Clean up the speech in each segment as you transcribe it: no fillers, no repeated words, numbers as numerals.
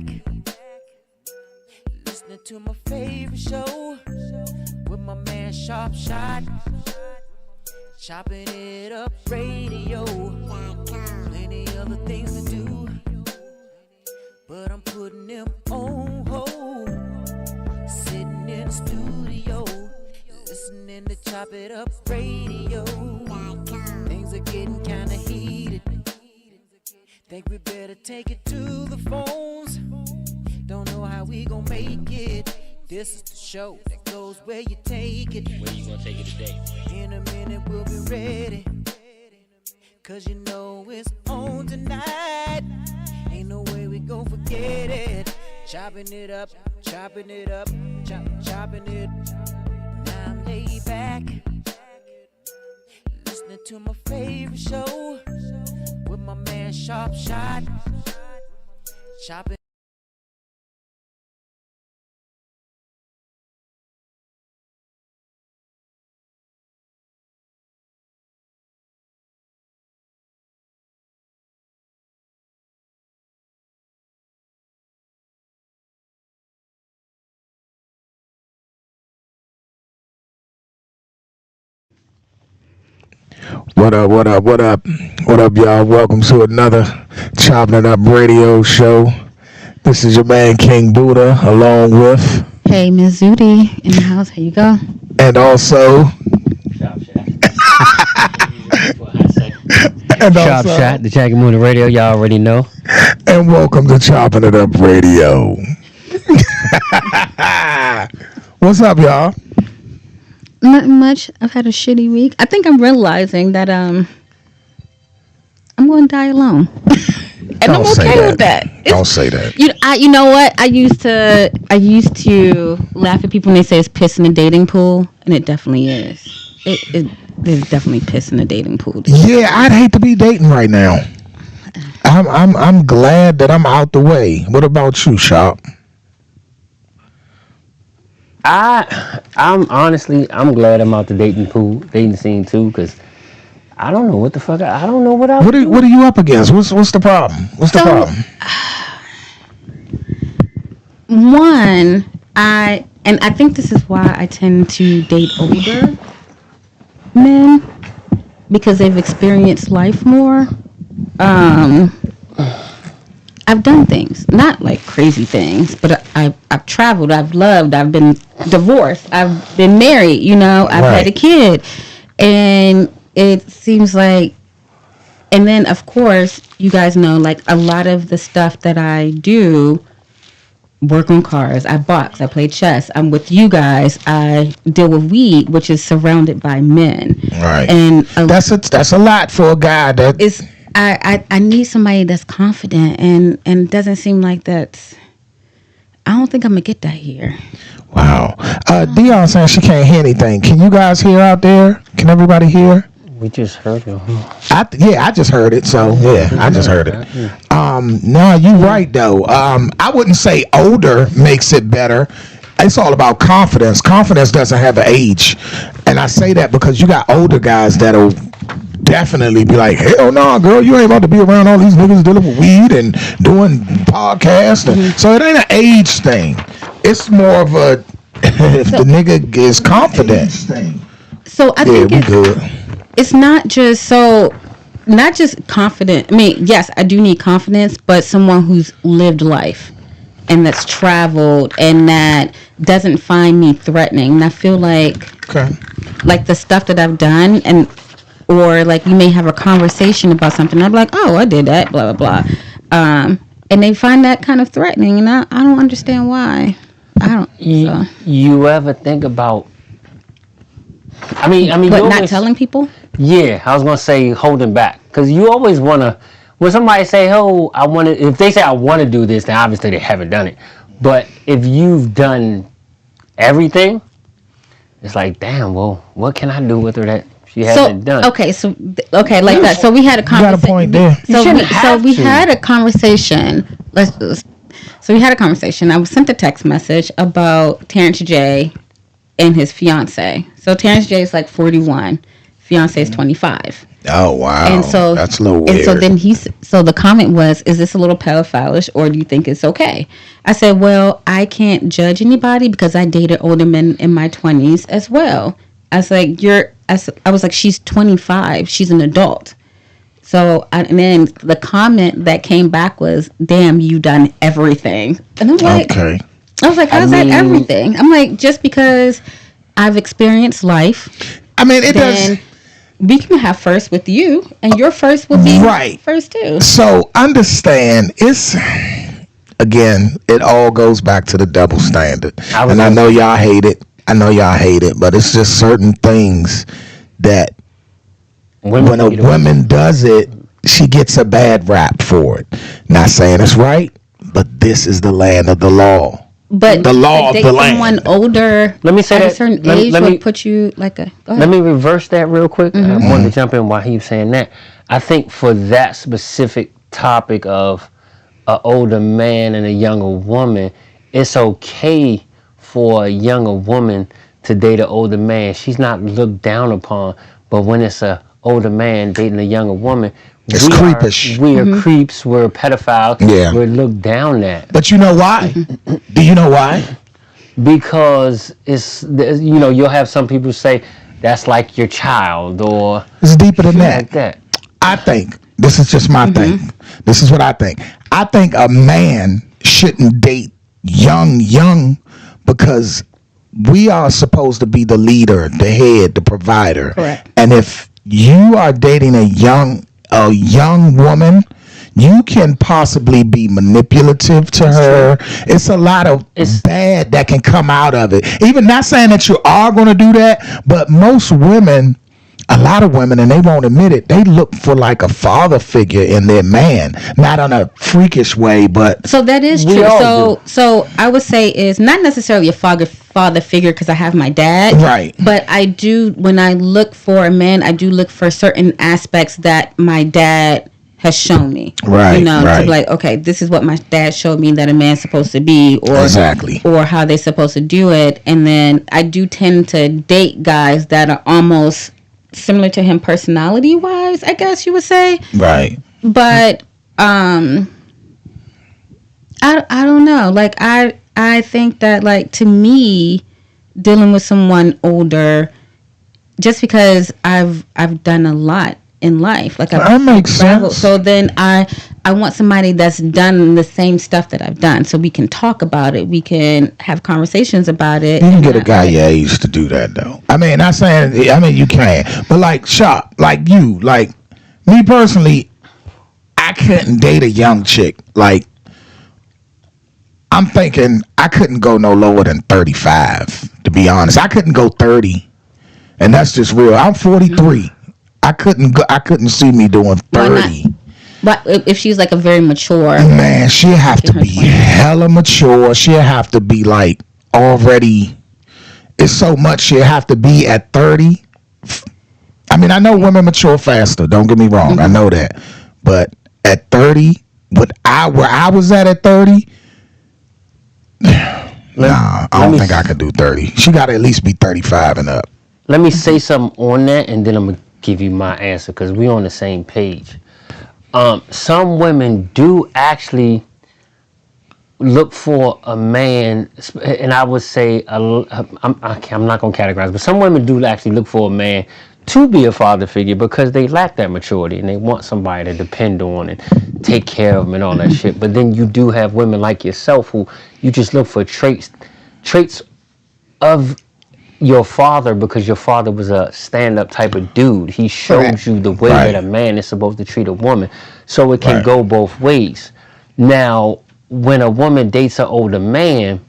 back, listening to my favorite show with my man Sharp Shot, chopping it up radio. Plenty other things to do, but I'm putting them on hold. Sitting in the studio, listening to Chop It Up Radio. Things are getting kinda heated. Think we better take it to the phones. Don't know how we gon' make it. This is the show that goes where you take it. Where you gonna take it today? In a minute we'll be ready, cause you know it's on tonight. Ain't no way we gon' forget it. Chopping it up, chopping it up, chopping it. Now I'm laid back, listening to my favorite show with my man Sharp Shot, chopping. What up, what up, what up? What up, y'all? Welcome to another Chopping It Up Radio show. This is your man, King Buddha, along with... Hey, Ms. Zudi in the house. Here you go. And also... Chop Shot, the Jackie Moon Radio, y'all already know. And welcome to Chopping It Up Radio. What's up, y'all? Nothing much. I've had a shitty week. I think I'm realizing that I'm going to die alone, and I'm okay with that. Don't say that. You know what? I used to laugh at people when they say it's piss in the dating pool, and it definitely is. There's definitely piss in the dating pool. Yeah, I'd hate to be dating right now. I'm glad that I'm out the way. What about you, Shop? I'm glad I'm out the dating scene too, because I don't know what the fuck. I don't know what I. What are you up against? What's the problem? What's the problem? One, I think this is why I tend to date older men, because they've experienced life more. I've done things, not like crazy things, but I've traveled, I've loved, I've been divorced, I've been married, I've had a kid. And it seems like, and then of course, you guys know, like a lot of the stuff that I do, work on cars, I box, I play chess, I'm with you guys, I deal with weed, which is surrounded by men. Right. And that's a lot for a guy that is. I need somebody that's confident, and it doesn't seem like that's. I don't think I'm gonna get that here. Wow. Dion saying she can't hear anything. Can you guys hear out there? Can everybody hear? We just heard it. I just heard it. So yeah, I just heard it. No, you're right though. I wouldn't say older makes it better. It's all about confidence. Confidence doesn't have an age, and I say that because you got older guys that'll definitely be like, hell no, girl, you ain't about to be around all these niggas dealing with weed and doing podcasts. So it ain't an age thing. It's more of a if the nigga is confident. So I think it's not just confident. I mean, yes, I do need confidence, but someone who's lived life and that's traveled and that doesn't find me threatening. And I feel like the stuff that I've done or like we may have a conversation about something. I'm like, oh, I did that, blah, blah, blah. And they find that kind of threatening, and I don't understand why. You ever think about... I mean, but not telling people? Yeah, I was going to say holding back. Because you always want to... When somebody say, oh, if they say I want to do this, then obviously they haven't done it. But if you've done everything, it's like, damn, well, what can I do with her that she hasn't done? Okay, like that. So we had a conversation. You got a point there. So we had a conversation. So we had a conversation. I was sent a text message about Terrence J and his fiance. So Terrence J is like 41. fiance is 25. Oh wow! And so that's a little weird. And so then so the comment was, "Is this a little pedophileish, or do you think it's okay?" I said, "Well, I can't judge anybody because I dated older men in my 20s as well." I was like, I was like, she's 25, she's an adult. So and then the comment that came back was, "Damn, you done everything," and I'm like, okay. I was like, "How's that everything?" I'm like, just because I've experienced life. I mean, it does. We can have first with you, and your first will be first too. So understand, it all goes back to the double standard. And I know y'all hate it. But it's just certain things that when a woman does it, she gets a bad rap for it. Not saying it's right, but this is the land of the law. But the law of the land. Someone older, let me say at that, a certain age would put you like a. Go ahead. Let me reverse that real quick. I wanted to jump in while he was saying that. I think for that specific topic of an older man and a younger woman, it's okay for a younger woman to date an older man. She's not looked down upon. But when it's a older man dating a younger woman, it's creepish. We are creeps. We're pedophiles. Yeah. We're looked down at. But you know why? Do you know why? Because you'll have some people say that's like your child, or it's deeper than that. Like that. I think this is just my thing. This is what I think. I think a man shouldn't date young because we are supposed to be the leader, the head, the provider. Correct. And if you are dating a young woman, you can possibly be manipulative to her. It's a lot of bad that can come out of it. Even not saying that you are going to do that, but a lot of women, and they won't admit it, they look for like a father figure in their man. Not on a freakish way, but... So that is true. So I would say is not necessarily a father figure because I have my dad. Right. But I do, when I look for a man, I do look for certain aspects that my dad has shown me. Right. To be like, okay, this is what my dad showed me that a man's supposed to be, or exactly, or how they're supposed to do it. And then I do tend to date guys that are almost similar to him personality wise, I guess you would say. Right. But I don't know. Like I think that, like, to me, dealing with someone older, just because I've done a lot in life, like I've traveled, so then I want somebody that's done the same stuff that I've done, so we can talk about it, we can have conversations about it. You can get a guy your age to do that, though. I mean, not saying, you can, but like Chop, like you, like me personally, I couldn't date a young chick. Like, I'm thinking I couldn't go no lower than 35, to be honest. I couldn't go 30, and that's just real. I'm 43. I couldn't see me doing 30. But if she's like a very mature, man, she'll have to be hella mature. She'll have to be like already. It's so much she'll have to be at 30. I mean, I know women mature faster. Don't get me wrong. I know that, but at 30, where I was at 30. I don't think I could do 30. She got to at least be 35 and up. Let me say something on that, and then I'm going to give you my answer, because we're on the same page. Some women do actually look for a man, and I would say, I'm not going to categorize, but some women do actually look for a man to be a father figure because they lack that maturity, and they want somebody to depend on and take care of them and all that shit. But then you do have women like yourself who you just look for traits of your father, because your father was a stand-up type of dude. He showed you the way that a man is supposed to treat a woman. So it can go both ways. Now, when a woman dates an older man,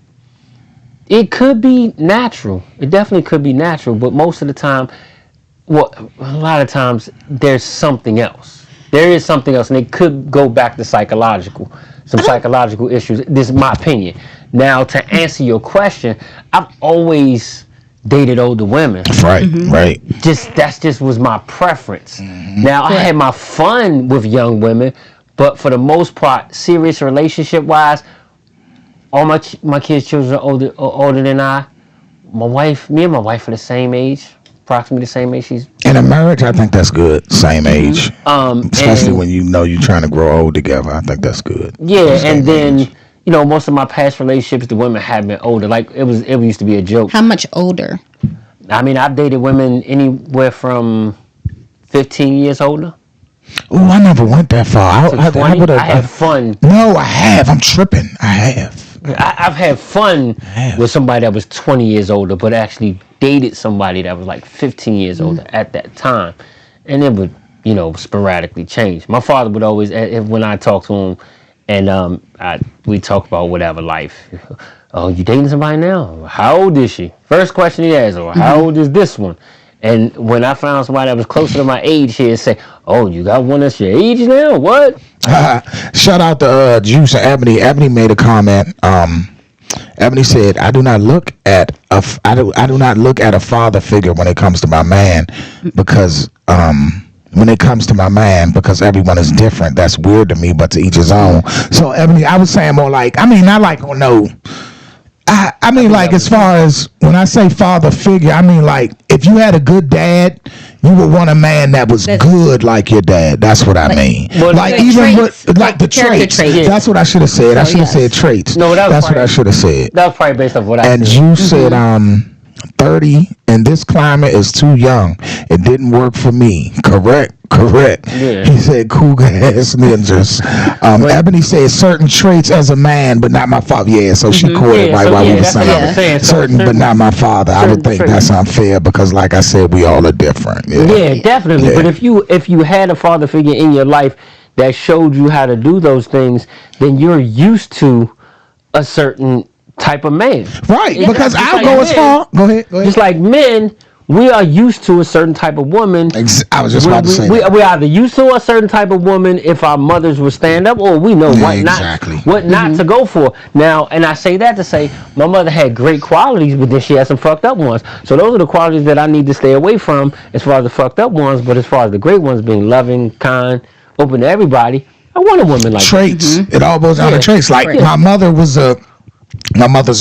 it could be natural. It definitely could be natural, but most of the time, a lot of times, there's something else. There is something else, and it could go back to psychological issues. This is my opinion. Now, to answer your question, I've always dated older women. Right. That just was my preference. Now, I had my fun with young women, but for the most part, serious relationship-wise, all my kids' children are older than I. Me and my wife are the same age, approximately the same age she's. In a marriage, I think that's good. Same age. Especially when you know you're trying to grow old together. I think that's good. Yeah, and then most of my past relationships, the women have been older. Like it used to be a joke. How much older? I mean, I've dated women anywhere from 15 years older. Oh, I never went that far. I had fun. No, I have. I'm tripping. I have. I've had fun with somebody that was 20 years older, but actually dated somebody that was like 15 years older at that time. And it would, sporadically change. My father would always, when I talk to him, and we talk about whatever life. Oh, you dating somebody now? How old is she? First question he asks, how old is this one? And when I found somebody that was closer to my age, he'd say, oh, you got one that's your age now? What? Shout out to Juice and Ebony. Ebony made a comment. Ebony said, I do not look at a father figure when it comes to my man because everyone is different. That's weird to me, but to each his own. So Ebony, I was saying more like, as far as when I say father figure, I mean like if you had a good dad, you would want a man that was good like your dad. That's what I mean. Like even with like the traits. That's what I should have said. I should have said traits. No, that's what I should have said. That was probably based off what I said. And you said 30 in this climate is too young. It didn't work for me. Correct. Yeah. He said cougar ass ninjas. Ebony said certain traits as a man, but not my father. Yeah, so she caught it right while we were saying certain, but not my father. I would think that's unfair because, like I said, we all are different. Yeah, definitely. Yeah. But if you had a father figure in your life that showed you how to do those things, then you're used to a certain type of man. Right, because I'll go as far. Go ahead. Just like men, we are used to a certain type of woman. I was just about to say that. We're either used to a certain type of woman if our mothers would stand up, or we know what not to go for. Now, and I say that to say my mother had great qualities, but then she had some fucked up ones. So those are the qualities that I need to stay away from as far as the fucked up ones, but as far as the great ones, being loving, kind, open to everybody, I want a woman like traits. That. It all goes down to traits. Like my mother's a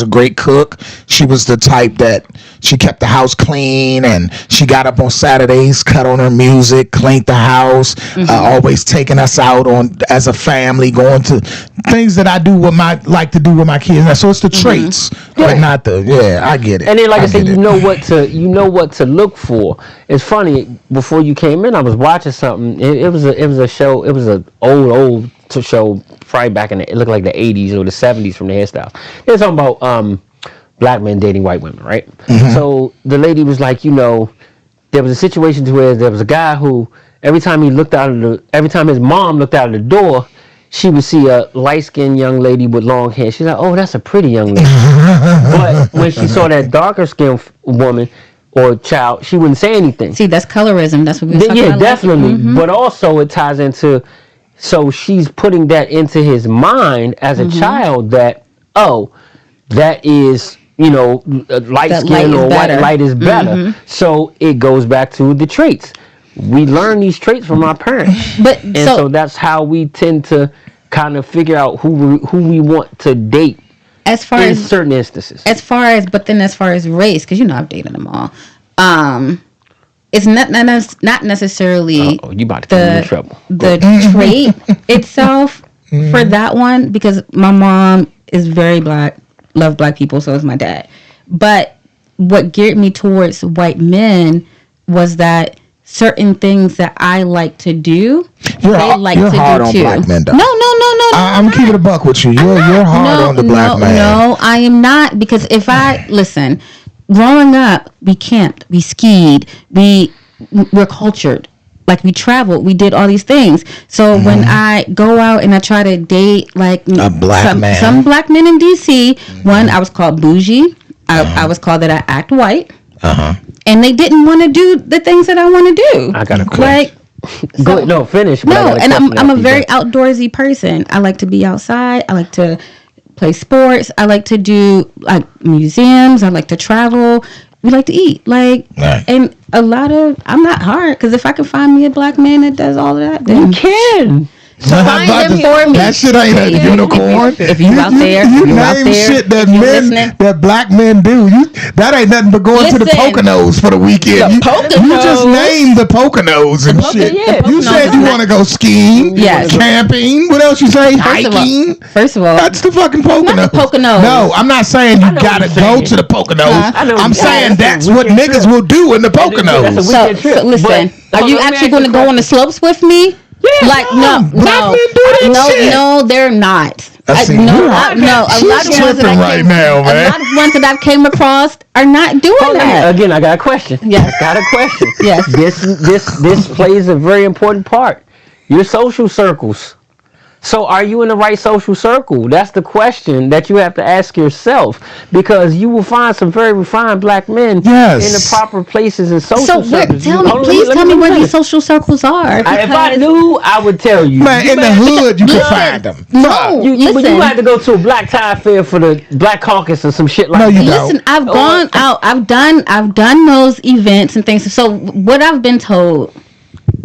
great cook. She was the type that she kept the house clean, and she got up on Saturdays, cut on her music, cleaned the house, always taking us out on as a family, going to things that I like to do with my kids. So it's the traits, but not the. Yeah, I get it. And then, like I said, you know what to look for. It's funny. Before you came in, I was watching something. It was a show. It was an old to show probably back it looked like the 80s or the 70s from the hairstyle. They're talking about black men dating white women, right? So the lady was like, there was a situation to where there was a guy who every time his mom looked out of the door, she would see a light-skinned young lady with long hair. She's like, oh, that's a pretty young lady. But when she saw that darker-skinned woman or child, she wouldn't say anything. See, that's colorism. That's what we were talking about. Yeah, definitely. But also it ties into... So she's putting that into his mind as a child that, that is, light skin or white light is better. So it goes back to the traits. We learn these traits from our parents. So that's how we tend to kind of figure out who we want to date as far in as certain instances. As far as race, because I've dated them all. It's not necessarily you about to get in trouble. The trait itself for that one, because my mom is very black, love black people, so is my dad. But what geared me towards white men was that certain things that I like to do, they like to hard do on too. Black men, though. No. I'm keeping a buck with you. You're hard on the black man. No, I am not, because if I listen. Growing up, we camped, we skied, we're cultured. Like, we traveled, we did all these things. So when I go out and I try to date like a black man, some black men in DC, one, I was called bougie. I was called that I act white. And they didn't want to do the things that I want to do. I got a question. Finish. No, and I'm a very outdoorsy person. I like to be outside. I like to play sports. I like to do like museums. I like to travel. We like to eat. And a lot of, I'm not hard, because if I can find me a black man that does all of that, then you can. Find them for me. That shit ain't a unicorn. If you out there, you you out name there, shit that you men, listening. that black men do. That ain't nothing but going to the Poconos for the weekend. You just named the Poconos and shit. You said you want to go skiing, camping. What else you say? Hiking. First of all, that's the fucking Poconos. No, I'm not saying you gotta go to the Poconos. I'm saying that's what niggas will do in the Poconos. So listen, are you actually going to go on the slopes with me? Yeah, like no, they're not. A lot of ones that I've came across are not doing that. Again, I got a question. Yes. I got a question. Yes. This plays a very important part. Your social circles. So are you in the right social circle? That's the question that you have to ask yourself, because you will find some very refined black men in the proper places and social circles. Please tell me where these social circles are. If I knew, I would tell you. Man, in the hood, you can find them. No, but you have to go to a black tie fair for the Black Caucus or some shit like that. No, you don't. Listen, I've gone out. I've done those events and things. So what I've been told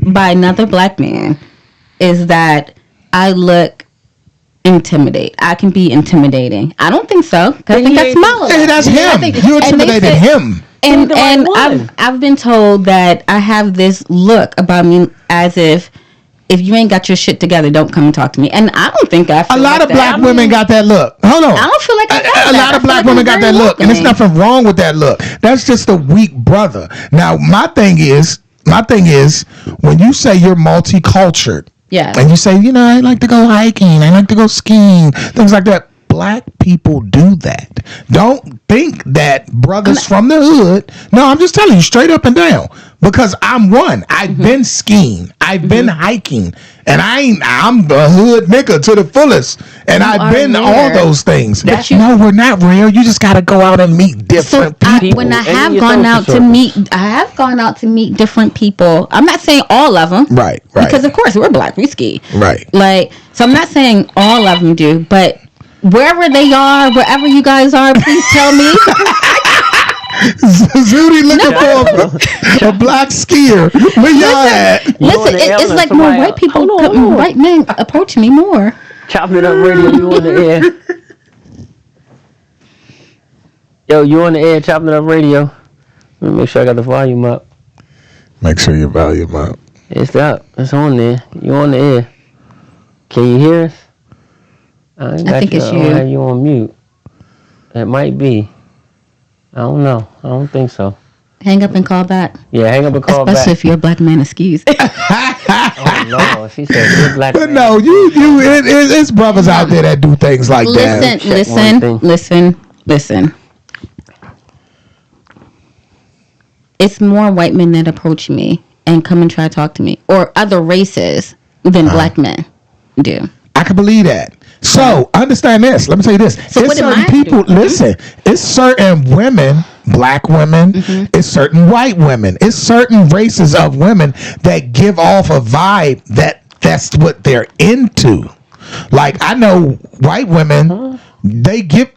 by another black man is that I look intimidate. I can be intimidating. I don't think so. I think that's small. Hey, that's him. You intimidated him. And I've been told that I have this look about me as if you ain't got your shit together, don't come and talk to me. And I don't think I feel a lot of black women got that look. Hold on. I don't feel like I got that. A lot of black women got that look. And there's nothing wrong with that look. That's just a weak brother. Now, my thing is, when you say you're multicultural, and you say, I like to go hiking, I like to go skiing, things like that. Black people do that. Don't think that brothers from the hood. No, I'm just telling you straight up and down. Because I'm one. I've been skiing. I've been hiking. And I'm a hood nigga to the fullest. And I've been all those things. No, we're not real. You just gotta go out and meet different people. When I have gone out to meet different people. I'm not saying all of them. Right. Because of course we're black, we ski. Right. So I'm not saying all of them do, but wherever they are, wherever you guys are, please tell me. Zooty looking for a black skier. Where y'all at? Listen, it's like more white people, white men approach me more. Chopping It Up Radio, you on the air. Yo, you on the air, Chopping It Up Radio. Let me make sure I got the volume up. Make sure your volume up. It's up. It's on there. You on the air. Can you hear us? I think it's you. I have you on mute. It might be. I don't know. I don't think so. Hang up and call back. Yeah, hang up and call back. Especially if you're a black man of skis. Oh no, she said you're black. But no, it's brothers out there that do things like that. Listen. It's more white men that approach me and come and try to talk to me, or other races than black men do. I can believe that. So understand this. Let me tell you this. So it's certain people. Listen, it's certain women, black women. It's certain white women. It's certain races of women that give off a vibe that's what they're into. Like I know white women. They give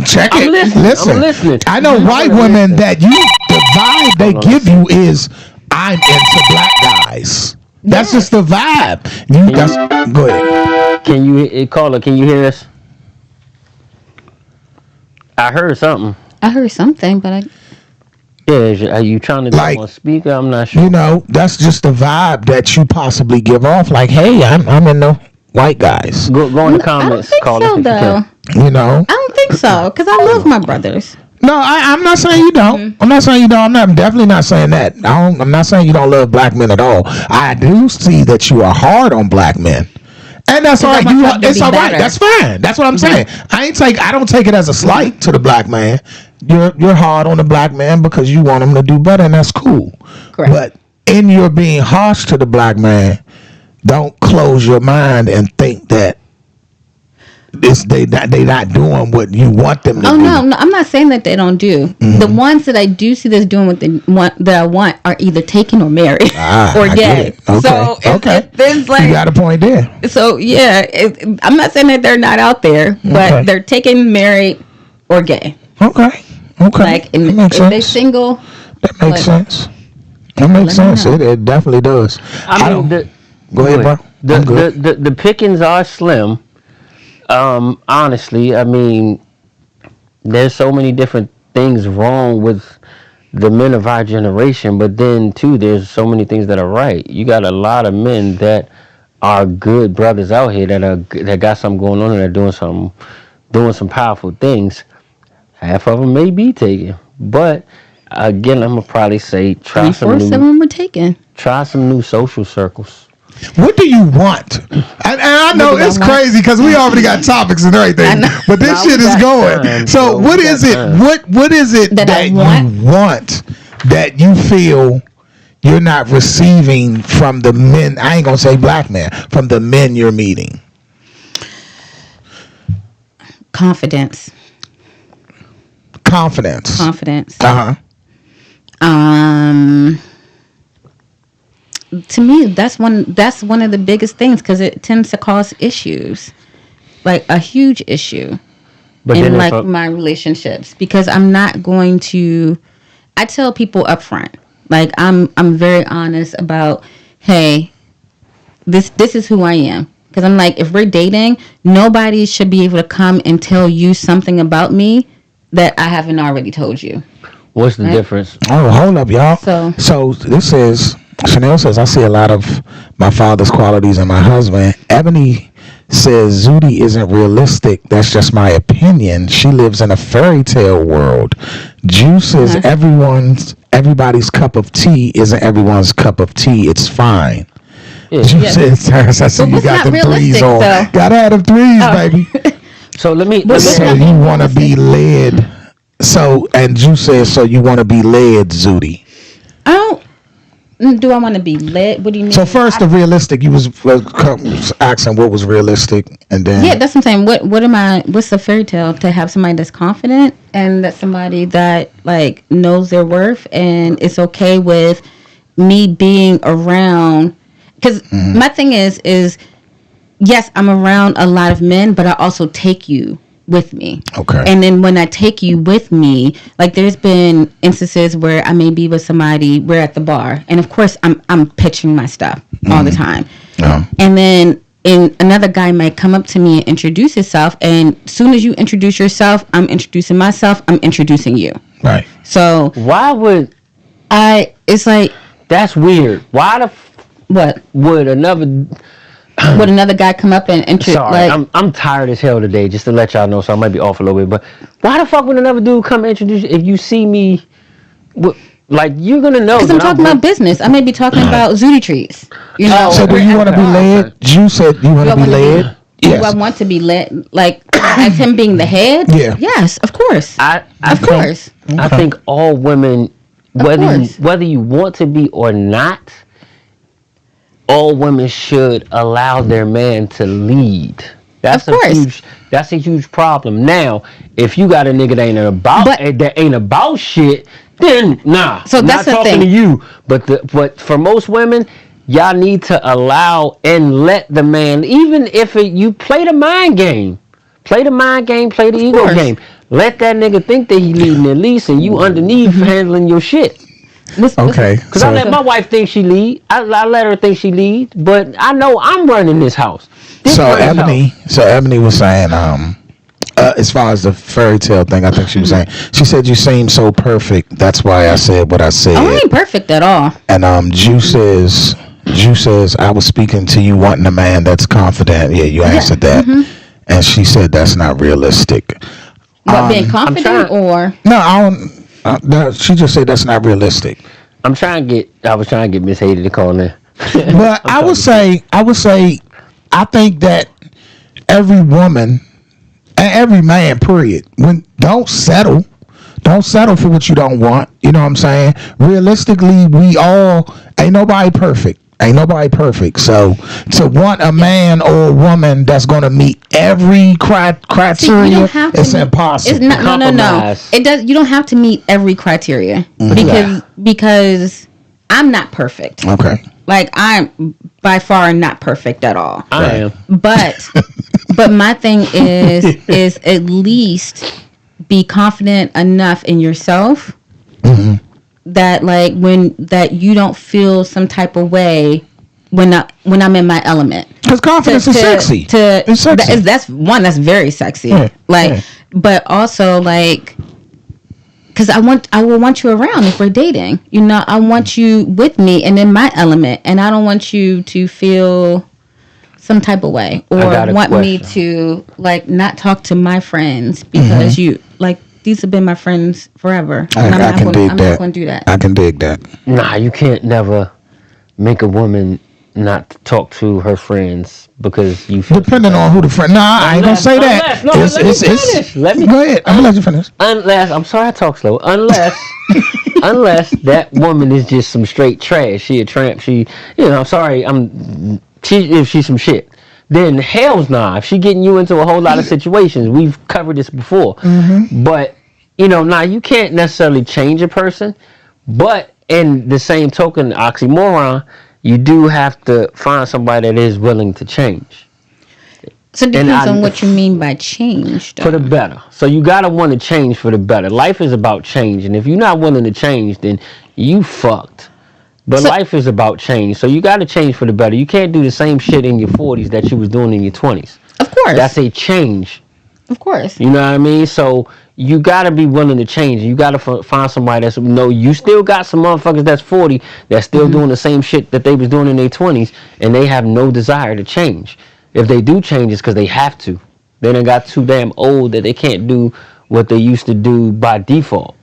check it. Listen. I'm listening. I know white women that the vibe they give you is I'm into black guys. That's just the vibe. Go ahead. Can you hear us? I heard something. But are you trying to go on speaker? I'm not sure. That's just the vibe that you possibly give off. Like, hey, I'm in the white guys. Go in the comments. I don't think so, though. I don't think so, because I love my brothers. No, I'm not saying you don't. I'm not saying you don't. I'm definitely not saying that. I'm not saying you don't love black men at all. I do see that you are hard on black men. And that's all right. It's all right. That's fine. That's what I'm saying. I don't take it as a slight to the black man. You're hard on the black man because you want him to do better, and that's cool. Correct. But in your being harsh to the black man, don't close your mind and think that they not doing what you want them to do. No, I'm not saying that they don't do. The ones that I do see that's doing that I want are either taken or married or gay. Okay. So it's like, you got a point there. So yeah, I'm not saying that they're not out there, but they're taken, married, or gay. Okay. Like if they're single, that makes sense. That makes sense. It definitely does. Go ahead, bro. The pickings are slim. Honestly, I mean, there's so many different things wrong with the men of our generation, but then too, there's so many things that are right. You got a lot of men that are good brothers out here that got something going on and they're doing some powerful things. Half of them may be taken, but again, I'm gonna probably say try some new social circles. What do you want? And I know it's crazy because we already got topics and everything, but this shit is going. So what is it? What is it that you want that you feel you're not receiving from the men? I ain't gonna say black men, from the men you're meeting. Confidence. To me, that's one of the biggest things because it tends to cause issues, like a huge issue in like my relationships. Because I'm not going to. I tell people up front, like I'm very honest about, hey, this is who I am. Because I'm like, if we're dating, nobody should be able to come and tell you something about me that I haven't already told you. What's the difference? Oh, hold up, y'all. So this is. Chanel says, I see a lot of my father's qualities in my husband. Ebony says, Zudi isn't realistic. That's just my opinion. She lives in a fairy tale world. Juice says, everybody's cup of tea isn't everyone's cup of tea. It's fine. Yeah. Juice says, Terrence, I see you got them threes on. Though. Gotta have them threes, baby. So let me so you want to be led. So, and Juice says, so you want to be led, Zudi. Do I want to be led? What do you mean? So first, the realistic. You was asking what was realistic, and then that's what I'm saying. What's the fairy tale? To have somebody that's confident and that's somebody that like knows their worth and it's okay with me being around. Because my thing is yes, I'm around a lot of men, but I also take you with me. Okay. And then when I take you with me, like there's been instances where I may be with somebody, we're at the bar, and of course I'm pitching my stuff all the time. Yeah. And then another guy might come up to me and introduce himself, and as soon as you introduce yourself, I'm introducing myself, I'm introducing you. Right. So why would it's like that's weird. Why what would another guy come up and introduce? Sorry, I'm tired as hell today, just to let y'all know, so I might be off a little bit, but why the fuck would another dude come and introduce you if you see me, like, you're gonna know. Because I'm talking about business. I may be talking about Zudi trees. You know? So do you want to be led? You said you want to be led? Yes. Do I want to be led? Like, as him being the head? Yeah. Yes, of course. Of course. I think all women, whether you want to be or not, all women should allow their man to lead. That's a huge problem. Now, if you got a nigga that ain't about shit, then nah. So that's not talking to you. But for most women, y'all need to allow and let the man, even if you play the mind game, play the ego game. Let that nigga think that he leading at least, and you underneath handling your shit. Okay. Because I let my wife think she lead. I let her think she lead, but I know I'm running this house. Ebony was saying, as far as the fairy tale thing, I think she was saying, she said you seem so perfect. That's why I said what I said. I ain't perfect at all. And Juice says I was speaking to you wanting a man that's confident. Yeah, you answered that. Mm-hmm. And she said that's not realistic. But being confident or no, I don't. She just said that's not realistic. I was trying to get Miss Haiti to call in. But I would say, I think that every woman and every man, period, don't settle for what you don't want. You know what I'm saying? Realistically, ain't nobody perfect. So to want a man or a woman that's going to meet every criteria, it's impossible. It's not, no. It does. You don't have to meet every criteria because I'm not perfect. Okay. Like I'm by far not perfect at all. I am. But my thing is at least be confident enough in yourself. Mm-hmm. That like that you don't feel some type of way when when I'm in my element. Because confidence is sexy. It's sexy. That's very sexy. Yeah. But also like, because I will want you around if we're dating. You know, I want you with me and in my element, and I don't want you to feel some type of way or want me to like not talk to my friends because you like these have been my friends forever. I'm not going to do that. I can dig that. Nah, you can't never make a woman not talk to her friends because you feel depending on who the friend. Nah, I ain't gonna say that. Let me go ahead. I'm gonna let you finish. Unless I'm sorry, I talk slow. Unless that woman is just some straight trash. She a tramp. She, I'm sorry. If she's some shit, then hell's nah. If she getting you into a whole lot of situations, we've covered this before. Mm-hmm. But you can't necessarily change a person. But in the same token, oxymoron, you do have to find somebody that is willing to change. So it depends on what you mean by change, though. For the better. So you gotta want to change for the better. Life is about change, and if you're not willing to change, then you fucked. But life is about change, so you got to change for the better. You can't do the same shit in your 40s that you was doing in your 20s. Of course. That's a change. Of course. You know what I mean? So you got to be willing to change. You got to find somebody that's, you still got some motherfuckers that's 40 that's still doing the same shit that they was doing in their 20s, and they have no desire to change. If they do change, it's because they have to. They done got too damn old that they can't do what they used to do by default.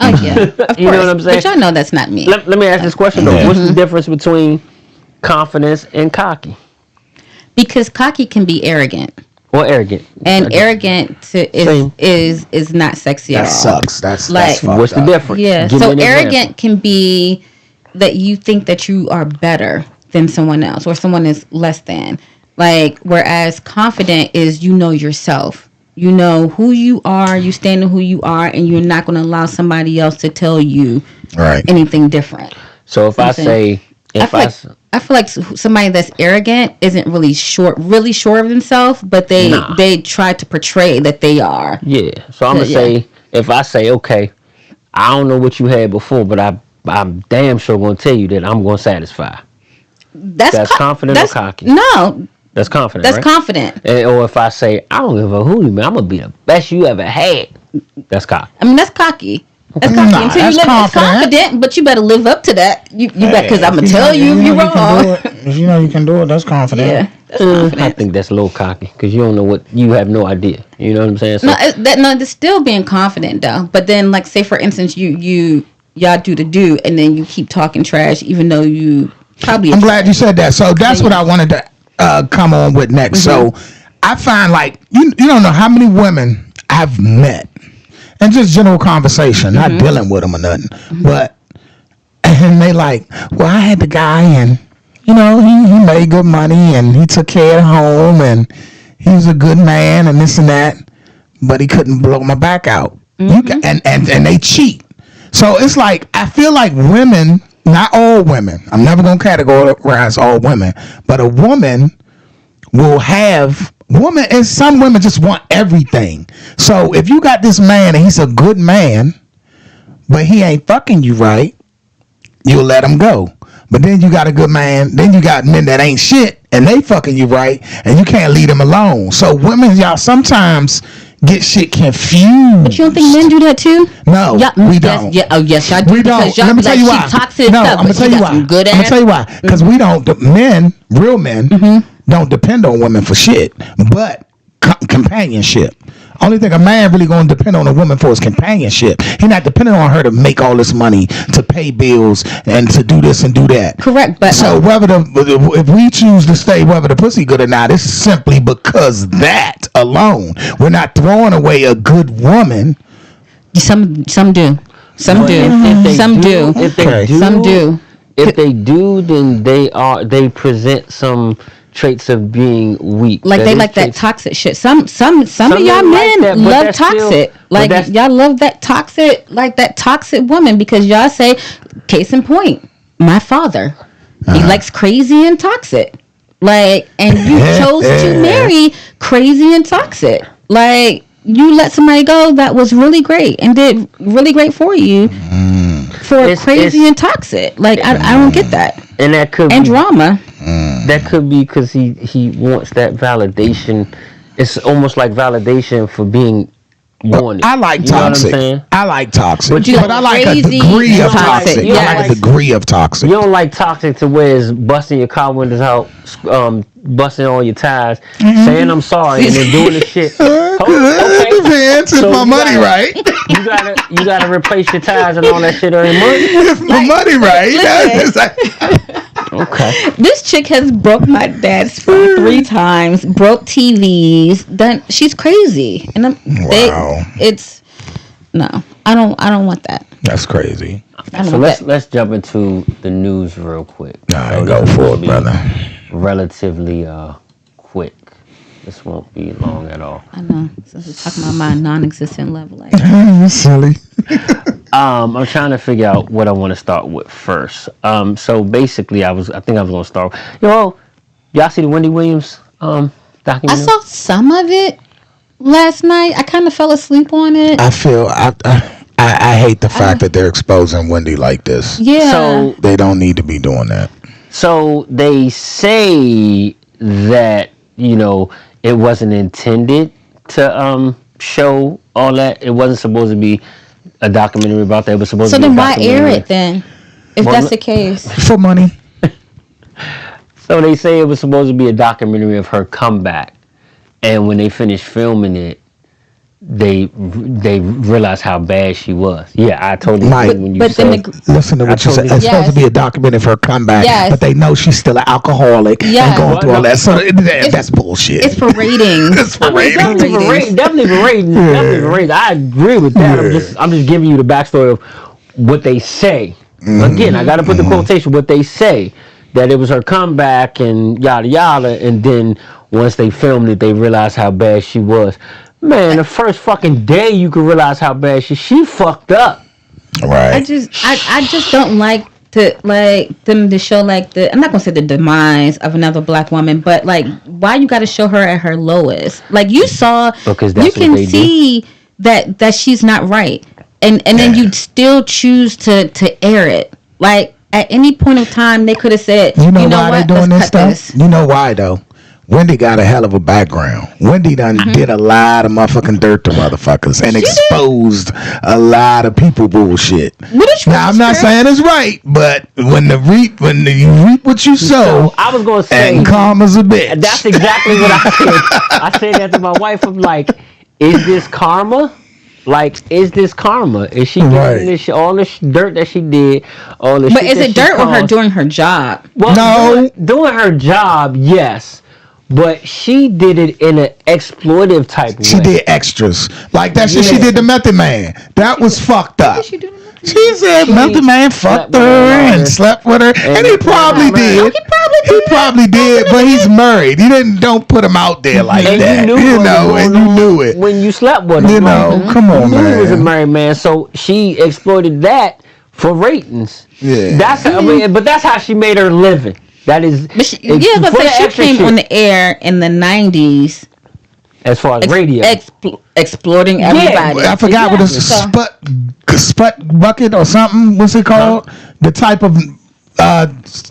Oh, yeah. Of course. You know what I'm saying? But y'all know that's not me. Let me ask this question, though. What's the difference between confidence and cocky? Because cocky can be arrogant. Or arrogant. And arrogant is not sexy at all. That sucks. That's what's the difference? Yeah. So arrogant can be that you think that you are better than someone else or someone is less than. Like, whereas confident is you know yourself. You know who you are, you stand in who you are, and you're not going to allow somebody else to tell you anything different. So if I say... I feel like somebody that's arrogant isn't really sure of themselves, but they try to portray that they are. Yeah. So I'm going to say, if I say, okay, I don't know what you had before, but I'm damn sure going to tell you that I'm going to satisfy. That's confident or cocky? No. That's confident, That's right? confident. Or if I say, I don't give a who you, man, I'm going to be the best you ever had. That's cocky. I mean, that's cocky. That's cocky. Nah, Until you live, it's confident, but you better live up to that. You better, because I'm going to tell you if you're wrong. If you know you can do it, that's confident. Yeah. That's confident. I think that's a little cocky, because you don't know you have no idea. You know what I'm saying? So, it's still being confident, though. But then, like, say, for instance, y'all do, and then you keep talking trash, even though you probably... I'm glad you said that. So that's what I wanted to come on with next. So I find, like, you don't know how many women I've met, and just general conversation, not dealing with them or nothing, but and they like, well, I had the guy, and he made good money, and he took care of home, and he was a good man, and this and that, but he couldn't blow my back out. And they cheat. So it's like, I feel like women, not all women, I'm never going to categorize all women, but a woman will have, and some women just want everything. So if you got this man and he's a good man, but he ain't fucking you right, you'll let him go. But then you got a good man, then you got men that ain't shit, and they fucking you right, and you can't leave them alone. So women, y'all sometimes get shit confused. But you don't think men do that too? No, we don't. Yes, y'all do. We don't. Let me tell you why. Toxic no, stuff, I'm gonna tell you why. I'm gonna tell you why. Because we don't. Real men, don't depend on women for shit, but companionship. Only thing a man really going to depend on a woman for is companionship. He's not depending on her to make all this money, to pay bills, and to do this and do that. Correct, but so if we choose to stay, whether the pussy good or not, it's simply because that alone. We're not throwing away a good woman. Some do. Some do. Some do. If they do, then they present some traits of being weak. Like they like that toxic shit. Some of y'all men love toxic. Like y'all love that toxic woman, because y'all say, case in point, my father, he likes crazy and toxic. Like, and you chose to marry crazy and toxic. Like, you let somebody go that was really great and did really great for you for crazy and toxic. Like, I don't get that. And that could and be drama. that could be because he wants that validation. It's almost like validation for being wanted. I like You know what I'm toxic. saying? I like toxic, But I like a crazy degree of toxic. toxic. You I don't like a degree of toxic. You don't like toxic to where it's busting your car windows out, busting all your tires, saying I'm sorry, and then doing the shit. It depends if So my you money gotta- right. You gotta replace your tires and all that shit every month. If my money right. That's Okay. This chick has broke my dad's phone 3 times, broke TVs. Done. She's crazy, and Wow. I don't want that. That's crazy. So let's jump into the news real quick. All right, So go this for will it, be brother. Relatively quick. This won't be long at all. I know. So we're talking about my non-existent love life. You silly. I'm trying to figure out what I want to start with first. So basically, I think I was gonna start. Y'all see the Wendy Williams I documentary? saw some of it last night. I kind of fell asleep on it. I feel I hate the fact that they're exposing Wendy like this. Yeah. So They don't need to be doing that. So they say that it wasn't intended to show all that. It wasn't supposed to be a documentary about that. It was supposed So to be then a why air documentary. it then? If Well, that's the case. For money. So they say it was supposed to be a documentary of her comeback, and when they finished filming it, they realized how bad she was. Yeah, I totally Mike, agree when you But then said. Listen to what you said. totally- It's supposed to Yes. be a documentary for her comeback, Yes. but they know she's still an alcoholic Yes. and going Well, through all no. that. So that's bullshit. It's for ratings. It's for ratings. Definitely for ratings. Definitely for ratings. Definitely for ratings. I agree with that. I'm just giving you the backstory of what they say. Again, I got to put the quotation. What they say, that it was her comeback and yada yada, and then once they filmed it, they realized how bad she was. Man, the first fucking day you could realize how bad she fucked up. Right. I just don't like them to show I'm not gonna say the demise of another black woman, but why you got to show her at her lowest? You saw, Because that's you what can they do. see that she's not right, and then you still choose to air it. At any point of time, they could have said, You know why what? they doing this Let's cut stuff? You know why though? Wendy got a hell of a background. Wendy done did a lot of motherfucking dirt to motherfuckers and exposed a lot of people bullshit. Now I'm not saying it's right, but when you reap what you sow, So I was gonna say, and karma's a bitch. that's exactly what I said. I said that to my wife. I'm like, is this karma? Is this karma? Is she getting this shit, all this dirt that she did? All the But shit is that it she dirt or her caused? doing her job? Well, No. doing her job, yes, but she did it in an exploitive type way. She did extras. Like that shit she Yeah. did to Method Man. That was fucked up. She doing She said Method Man fucked slept with her her and mother. slept with her. And he probably did. He probably did, but he's married. Don't put him out there like And that. you knew what was And going you on knew it. when you slept with him. Come on, You knew he was a man. married man, so she exploited that for ratings. Yeah. But that's how she made her living. That is, But she for the she extra came shit. on the air in the 90s. As far as radio, Exploiting everybody. I forgot what it's sput bucket or something. What's it called? The type of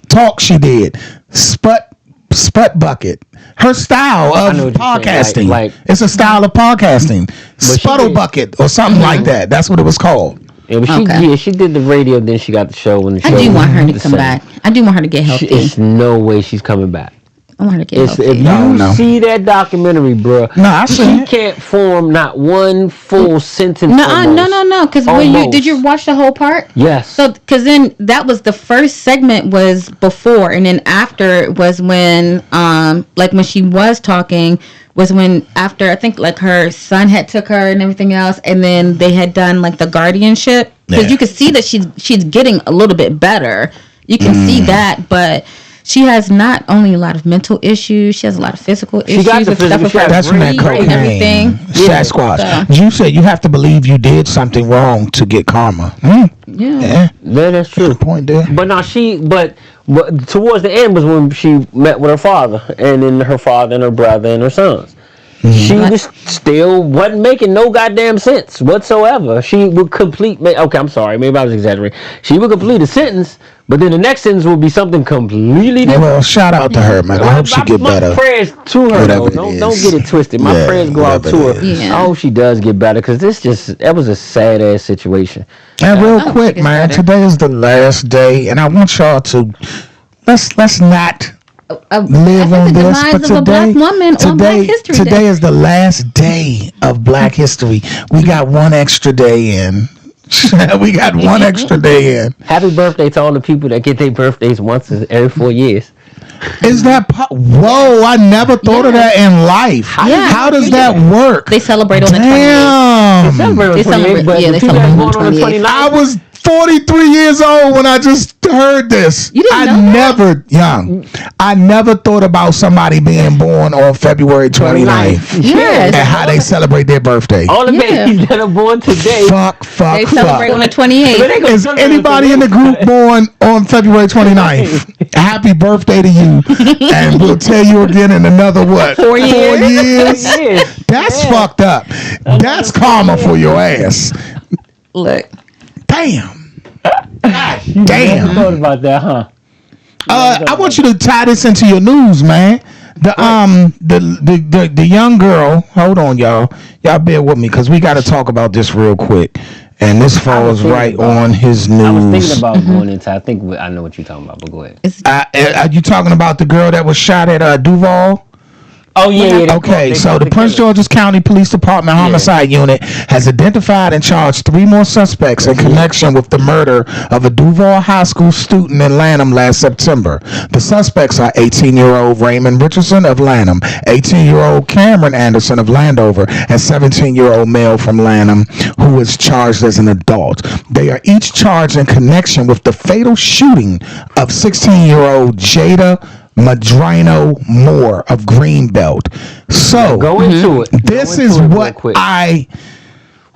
talk she did. Sput bucket. Her style I of know what you're saying. podcasting. Like- It's a style of podcasting. she Sputtle did- bucket or something like that. That's what it was called. yeah, but she did the radio. Then she got the show. When the I show do was want her to the come same. back. I do want her to get healthy. It's no way she's coming back. I want her to get If healthy. you don't know. see that documentary, bruh, No, I seen she it. can't form not one full sentence. No. almost. Because Almost. did you watch the whole part? Yes. So, because then that was the first segment was before, and then after was when, when she was talking, was when after I think her son had took her and everything else, and then they had done the guardianship because Yeah. you could see that she's getting a little bit better. You can see that, but. She has not only a lot of mental issues, she has a lot of physical issues got the with stuff physical- with she her has That's from that brain cocaine. and everything. Sasquatch. So- You said you have to believe you did something wrong to get karma. Yeah. Yeah. Yeah, that's true. Good point there. But now but towards the end was when she met with her father, and then her father and her brother and her sons. she was still wasn't making no goddamn sense whatsoever. She would complete. Okay, I'm sorry. Maybe I was exaggerating. She would complete a sentence, but then the next sentence will be something completely different. Well, shout out to her, man. I hope she get better. My prayers to her, though. Don't get it twisted. My prayers go out to her. Yeah. I hope she does get better, because that was a sad ass situation. And real quick, man, today is the last day, and I want y'all to let's not live on this. But today is the last day of Black History. We got one extra day in. We got one extra day in. Happy birthday to all the people that get their birthdays once every 4 years. Is that whoa? I never thought of that in life. How does that work? They celebrate on the 28th. They celebrate on the 29th. I was 43 years old when I just heard this. You didn't know I never thought about somebody being born on February 29th. Yes. And how they celebrate their birthday. All the babies that are born today. They celebrate on the 28th. Is anybody in the group born on February 29th? Happy birthday to you. And we'll tell you again in another what? 4 years. That's fucked up. That's karma for your ass. Look. Damn. Damn. Damn. Thought about that, huh? I want you to tie this into your news, man. The young girl. Hold on, y'all. Y'all bear with me, because we got to talk about this real quick. And this falls right on his news. I was thinking about going into. I think I know what you're talking about, but go ahead. Are you talking about the girl that was shot at Duval? Oh, yeah. Okay, so the Prince George's County Police Department Homicide Unit has identified and charged 3 more suspects in connection with the murder of a Duval High School student in Lanham last September. The suspects are 18-year-old Raymond Richardson of Lanham, 18-year-old Cameron Anderson of Landover, and 17-year-old male from Lanham who is charged as an adult. They are each charged in connection with the fatal shooting of 16-year-old Jada Madrano Moore of Greenbelt. So go into it. This is what I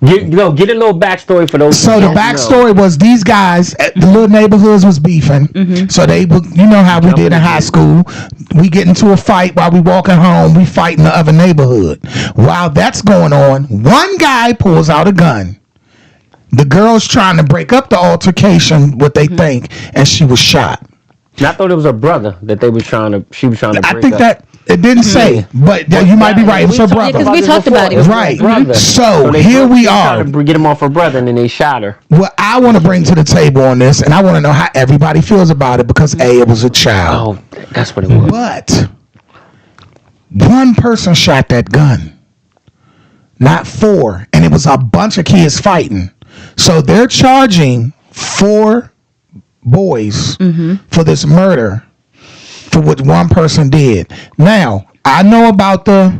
get a little backstory for those. So the backstory was these guys at the little neighborhoods was beefing. So they, you know how we did in high school. We get into a fight while we walking home. We fight in the other neighborhood. While that's going on, one guy pulls out a gun. The girl's trying to break up the altercation, what they think, and she was shot. And I thought it was her brother that she was trying to break up. I think that it didn't say, but you might be right. It was her brother. Because we talked about it. Right. So here we are. Trying to get him off her brother, and then they shot her. What I want to bring to the table on this, and I want to know how everybody feels about it, because it was a child. Oh, that's what it was. But one person shot that gun, not 4, and it was a bunch of kids fighting. So they're charging 4 boys for this murder for what one person did. Now, I know about the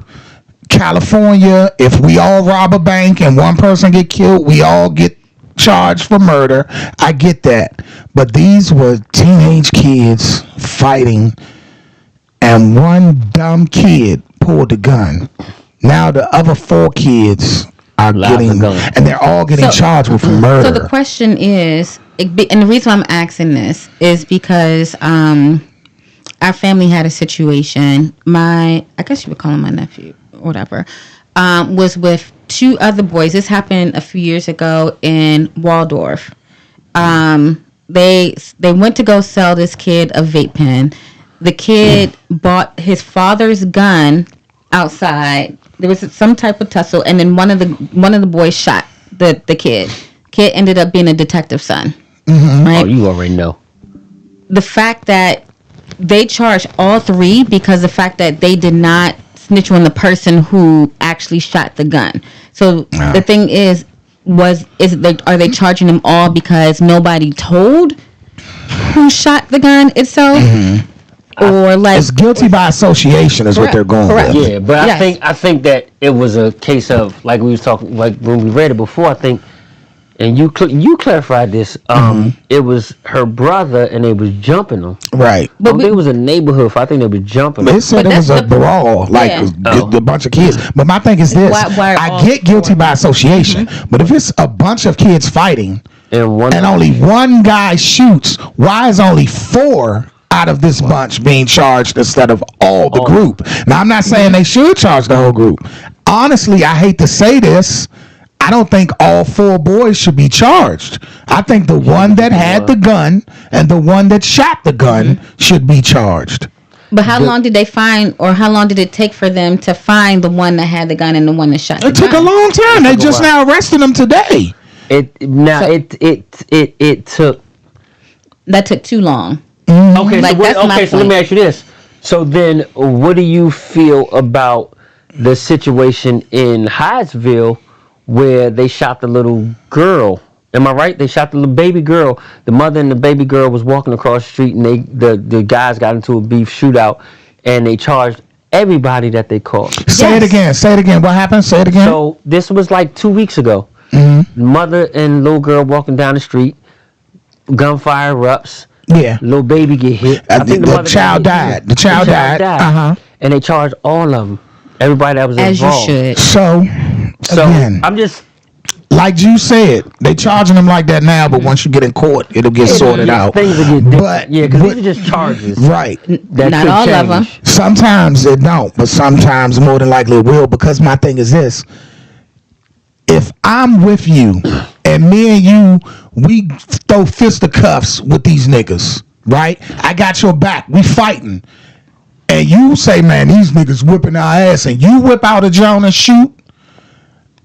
California, if we all rob a bank and one person get killed, we all get charged for murder. I get that. But these were teenage kids fighting, and one dumb kid pulled the gun. Now the other 4 kids are getting, and they're all getting charged with murder. So the question is, and the reason I'm asking this is because our family had a situation. I guess you would call him my nephew or whatever, was with 2 other boys. This happened a few years ago in Waldorf. They went to go sell this kid a vape pen. The kid bought his father's gun outside. There was some type of tussle, and then one of the boys shot the kid. Kid ended up being a detective's son. Right? Oh, you already know. The fact that they charged all 3 because the fact that they did not snitch on the person who actually shot the gun. So the thing is are they charging them all because nobody told who shot the gun itself? Or like it's guilty by association is what they're going with. Yeah, but I think that it was a case of, like we was talking, like when we read it before, I think, and you clarified this. It was her brother, and they was jumping them. Right. But it was a neighborhood. I think they was jumping them. They said it was a brawl, like a bunch of kids. But my thing is this: I get guilty by association, but if it's a bunch of kids fighting and only one guy shoots, why is only 4 out of this bunch being charged instead of all the group. Now, I'm not saying they should charge the whole group. Honestly, I hate to say this. I don't think all 4 boys should be charged. I think the one that had the gun and the one that shot the gun should be charged. But how long did they find, or how long did it take for them to find the one that had the gun and the one that shot the gun? It took a long time. They just now arrested them today. It took. That took too long. Okay, Like, so let me ask you this. So then, what do you feel about the situation in Hyattsville where they shot the little girl? Am I right? They shot the little baby girl. The mother and the baby girl was walking across the street, and the guys got into a beef shootout, and they charged everybody that they caught. Say it again. Say it again. What happened? Say it again. So this was like 2 weeks ago. Mother and little girl walking down the street. Gunfire erupts. Yeah. Little baby get hit. I think the child died. The child died. And they charged all of them. Everybody that was As involved. you should. So again, I'm just... Like you said, they charging them like that now, but once you get in court, it'll get sorted out. Things will get different. Because these are just charges. Right. Not all of them. Sometimes it don't, but sometimes more than likely it will, because my thing is this. If I'm with you and me and you, we throw fisticuffs with these niggas, right? I got your back. We fighting. And you say, man, these niggas whipping our ass, and you whip out a joint and shoot,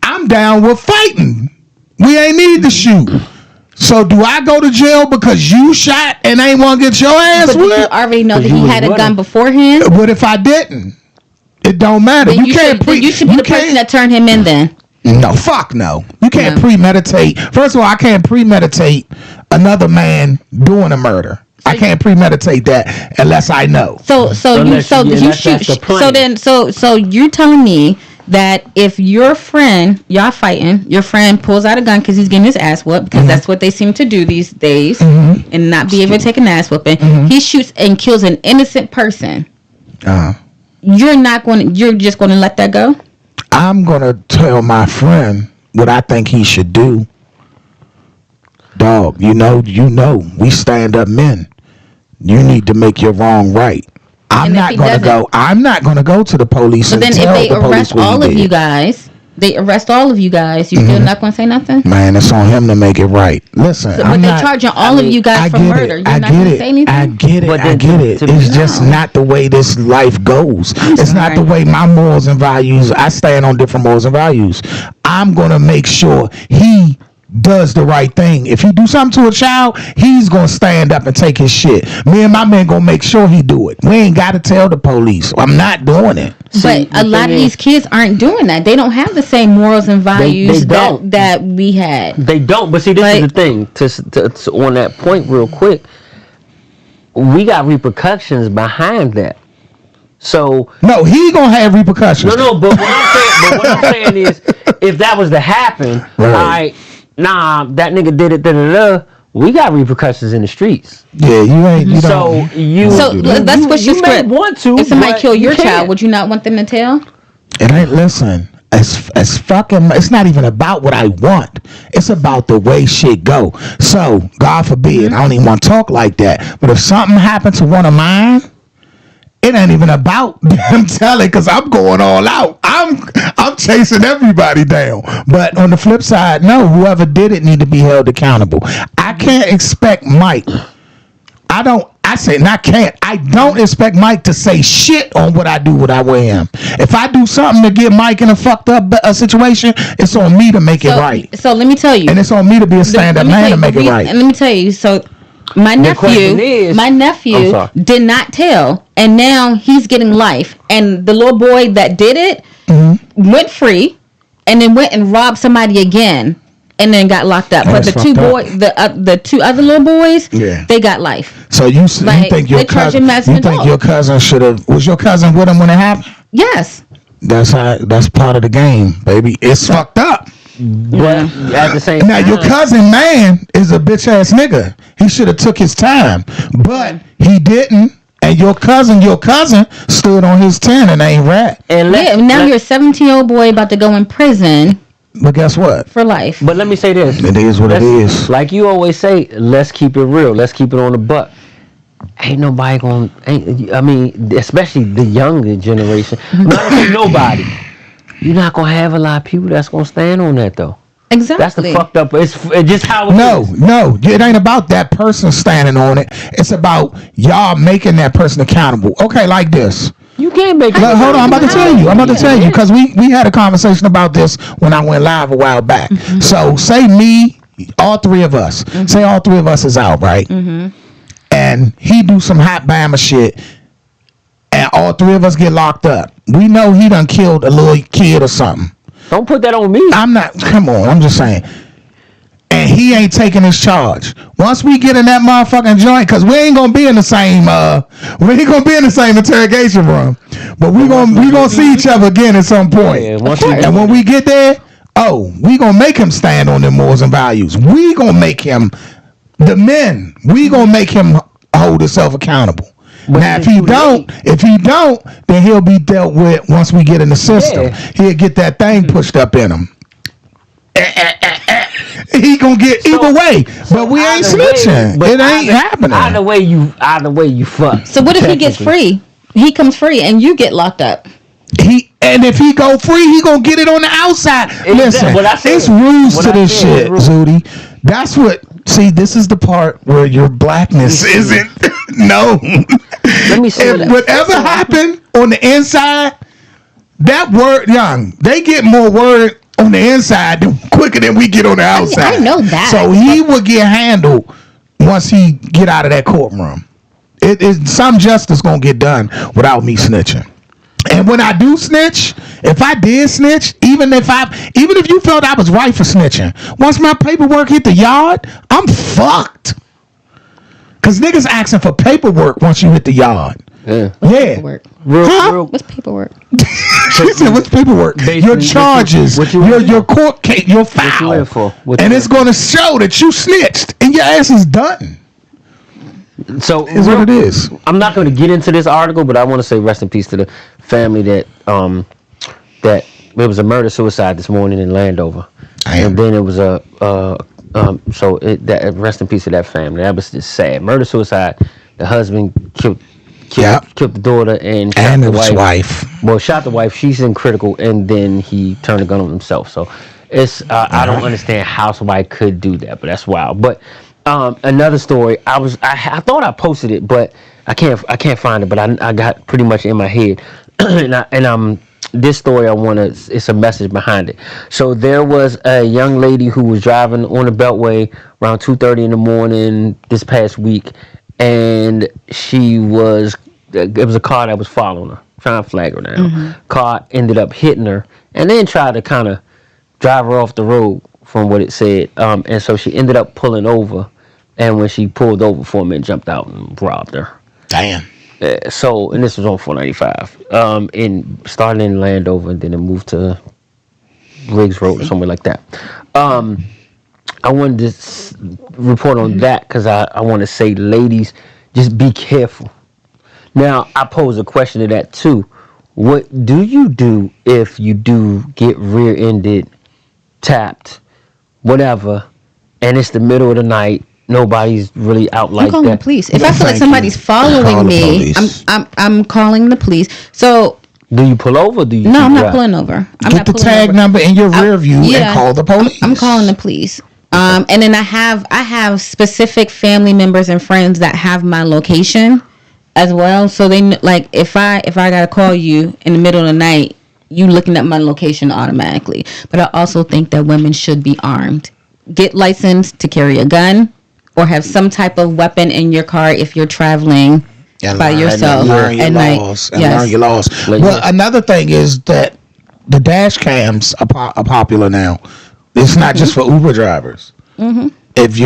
I'm down with fighting. We ain't need to shoot. So do I go to jail because you shot and ain't want to get your ass But did you whipped? already know that he had a gun beforehand? What if I didn't? It don't matter. Then you should be the person that turned him in then. No, fuck no. You can't premeditate. First of all, I can't premeditate another man doing a murder. I can't premeditate that unless I know. So you're telling me that if your friend, y'all fighting, your friend pulls out a gun because he's getting his ass whooped, because that's what they seem to do these days, and not be able to take an ass whooping, he shoots and kills an innocent person. You're just going to let that go? I'm going to tell my friend what I think he should do. Dog, you know, we stand up men. You need to make your wrong right. I'm not going to go to the police and tell the police. But then if they arrest all of you guys, you still not going to say nothing? Man, it's on him to make it right. Listen, but they're charging all of you guys for murder. You're not going to say anything? I get it. It's just not the way this life goes. It's not the way my morals and values. I stand on different morals and values. I'm going to make sure he does the right thing. If he do something to a child, he's gonna stand up and take his shit. Me and my man gonna make sure he do it. We ain't gotta tell the police. I'm not doing it. But a lot of these kids aren't doing that. They don't have the same morals and values that we had. They don't. But see, this is the thing. To on that point, real quick, we got repercussions behind that. So no, he gonna have repercussions. No. But what I'm saying is, if that was to happen, that nigga did it. We got repercussions in the streets. Yeah, you ain't. You so let's push your script. Want to? If somebody kill your child, would you not want them to tell? It ain't. Listen, it's fucking. It's not even about what I want. It's about the way shit go. So God forbid, I don't even want to talk like that. But if something happened to one of mine, it ain't even about them telling, because I'm going all out. I'm chasing everybody down. But on the flip side, no, whoever did it need to be held accountable. I can't expect Mike. I don't expect Mike to say shit on what I do with I weigh him. If I do something to get Mike in a fucked up situation, it's on me to make it right. So let me tell you. And it's on me to be a stand-up man to make it right. And let me tell you, so my nephew did not tell, and now he's getting life. And the little boy that did it went free, and then went and robbed somebody again, and then got locked up. But the two other little boys, they got life. So you think your cousin should have? Was your cousin with him when it happened? Yes. That's part of the game, baby. It's fucked up. But at the same time, your cousin man is a bitch ass nigga. He should have took his time, but he didn't. And your cousin stood on his 10 and ain't rat. And now you're a 17-year-old boy about to go in prison. But guess what? For life. But let me say this. It is what it is. Like you always say, let's keep it real. Let's keep it on the buck. ain't nobody going. I mean, especially the younger generation. I'm not gonna say nobody. You're not gonna have a lot of people that's gonna stand on that though. Exactly. That's the fucked up. It's just how it is. No, it ain't about that person standing on it. It's about y'all making that person accountable. Okay, like this. You can't make it. Hold on, I'm about to tell you because we had a conversation about this when I went live a while back. So say me, all three of us. Say all three of us is out, right? And he do some hot Bama shit, and all three of us get locked up. We know he done killed a little kid or something. Don't put that on me. I'm not. Come on, I'm just saying. And he ain't taking his charge. Once we get in that motherfucking joint, because we ain't gonna be in the same interrogation room, but we gonna see each other again at some point. Yeah, and when we get there, we gonna make him stand on their morals and values. We gonna make him the men. We gonna make him hold himself accountable. But now, if he don't, then he'll be dealt with once we get in the system. Yeah. He'll get that thing pushed up in him. He gonna get either way, but we ain't snitching. It ain't happening. Either way you fuck. So what if he gets free? He comes free and you get locked up. And if he go free, he gonna get it on the outside. Listen, it's rules to this shit, Zooty. That's what. See, this is the part where your blackness isn't. No. Let me see. If whatever happened on the inside, that word, young, they get more word on the inside quicker than we get on the outside. I know that. So he will get handled once he get out of that courtroom. Some justice gonna get done without me snitching. And when I do snitch, if I did snitch, even if you felt I was right for snitching, once my paperwork hit the yard, I'm fucked. Cause niggas asking for paperwork once you hit the yard. Yeah. What's paperwork? What's paperwork? She said, "What's paperwork? Your charges, your court case, your file, and it's going to show that you snitched, and your ass is done." So is what it is. I'm not going to get into this article, but I want to say rest in peace to the family that it was a murder suicide this morning in Landover, and then it was rest in peace to that family. That was just sad. Murder suicide. The husband killed the daughter and shot the wife. Well, shot the wife. She's in critical, and then he turned the gun on himself. So it's I don't understand how somebody could do that, but that's wild. But another story. I thought I posted it, but I can't find it. But I got pretty much in my head, and this story it's a message behind it. So there was a young lady who was driving on the Beltway around 2:30 in the morning this past week, and it was a car that was following her, trying to flag her down. Car ended up hitting her, and then tried to kind of drive her off the road, from what it said. And so she ended up pulling over, and when she pulled over for a minute, jumped out and robbed her. Damn. And this was on 495. Starting in Landover, and then it moved to Riggs Road or somewhere like that. I wanted to report on that because I want to say, ladies, just be careful. Now, I pose a question to that too. What do you do if you do get rear-ended, tapped, whatever, and it's the middle of the night? Nobody's really out like that. I'm calling the police. If I feel like somebody's following me, I'm calling the police. So do you pull over? No, I'm not pulling over. Get the tag number in your rear view and call the police. I'm calling the police. And then I have specific family members and friends that have my location as well. So they like if I gotta call you in the middle of the night, you looking at my location automatically. But I also think that women should be armed. Get licensed to carry a gun, or have some type of weapon in your car if you're traveling by yourself at night. Learn your laws. Well, another thing is that the dash cams are popular now. It's not just for Uber drivers. If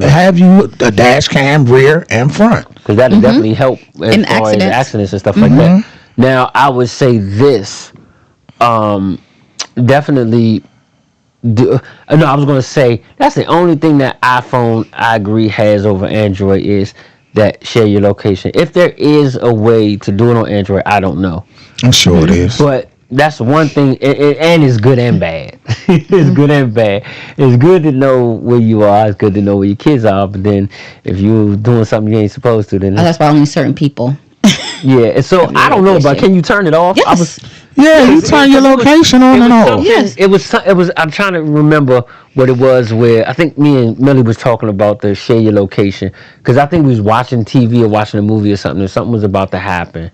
have you a dash cam rear and front, because that'll definitely help in accidents and stuff like that. Now, I would say this, definitely. I was going to say that's the only thing that iPhone, I agree, has over Android is that share your location. If there is a way to do it on Android, I don't know. I'm sure it is. But that's one thing, and it's good and bad. It's good and bad. It's good to know where you are. It's good to know where your kids are. But then, if you're doing something you ain't supposed to, then that's why only certain people. Yeah. And so I don't know, but can you turn it off? Yes. You turn your location on and off. Yes. It was. I'm trying to remember what it was. Where I think me and Millie was talking about the share your location, because I think we was watching TV or watching a movie or something, and something was about to happen,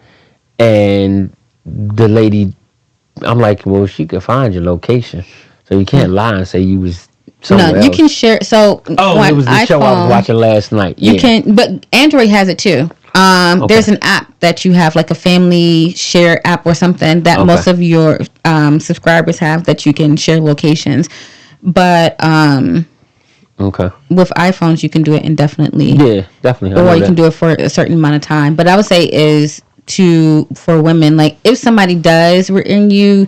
and the lady. I'm like, well, she could find your location, so you can't lie and say you was somewhere else. You can share. So, it was the show I was watching last night. You can, but Android has it too. There's an app that you have, like a family share app or something that most of your subscribers have, that you can share locations. But with iPhones, you can do it indefinitely. Yeah, definitely. Or you can do it for a certain amount of time. But I would say for women, like if somebody does and you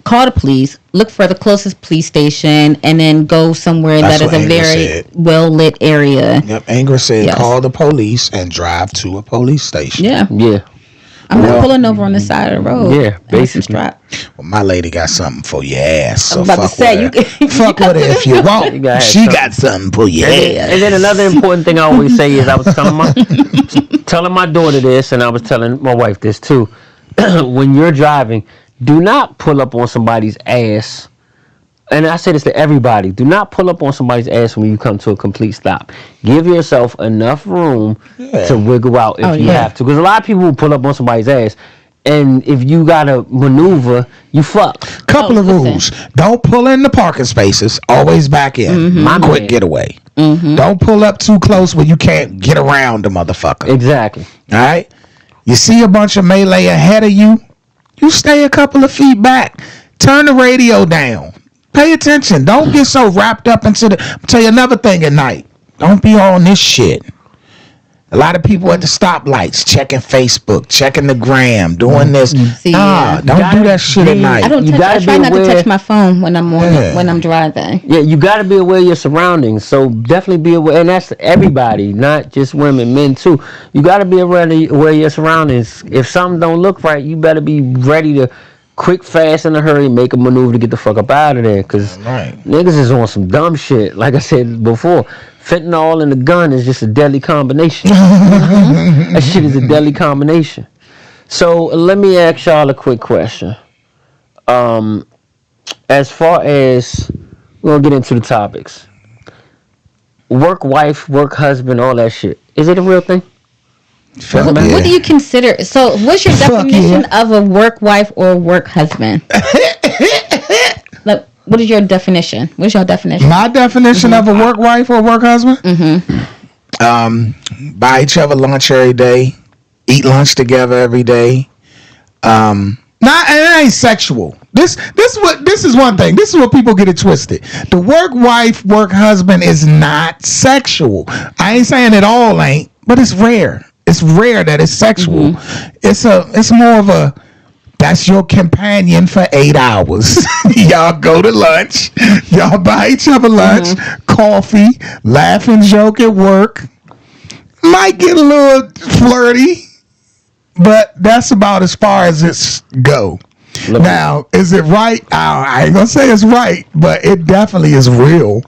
call the police, look for the closest police station, and then go somewhere that is a very well lit area. Yep, Ingrid said call the police and drive to a police station. Yeah. I'm not pulling over on the side of the road. Yeah, basically. Well, my lady got something for your ass. So I'm about to say, fuck with her if you want. She got something for your ass. And then another important thing I always say is, I was telling my daughter this, and I was telling my wife this too. When you're driving, do not pull up on somebody's ass. And I say this to everybody. Do not pull up on somebody's ass when you come to a complete stop. Give yourself enough room to wiggle out if you have to. Because a lot of people will pull up on somebody's ass, and if you got to maneuver, you fuck. Couple of rules. Don't pull in the parking spaces. Always back in. Quick getaway. Don't pull up too close where you can't get around the motherfucker. Exactly. All right? You see a bunch of melee ahead of you, you stay a couple of feet back. Turn the radio down. Pay attention. Don't get so wrapped up into I'll tell you another thing at night. Don't be on this shit. A lot of people at the stoplights checking Facebook, checking the gram, doing this. Don't do that shit at night. I try not to touch my phone when I'm when I'm driving. Yeah, you got to be aware of your surroundings. So definitely be aware, and that's everybody, not just women, men too. You got to be aware of your surroundings. If something don't look right, you better be ready to quick, fast, in a hurry, make a maneuver to get the fuck up out of there. Because niggas is on some dumb shit. Like I said before, fentanyl and the gun is just a deadly combination. That shit is a deadly combination. So let me ask y'all a quick question. As far as, we're going to get into the topics. Work wife, work husband, all that shit. Is it a real thing? What do you consider? So, what's your definition of a work wife or work husband? Like, what is your definition? What's your definition? My definition of a work wife or work husband? Buy each other lunch every day, eat lunch together every day. And it ain't sexual. This is one thing. This is what people get it twisted. The work wife, work husband is not sexual. I ain't saying it all ain't, but it's rare. It's rare that it's sexual. It's more of a, that's your companion for 8 hours. Y'all go to lunch. Y'all buy each other lunch, coffee, laugh and joke at work. Might get a little flirty, but that's about as far as it's go. Now, is it right? I ain't gonna say it's right, but it definitely is real.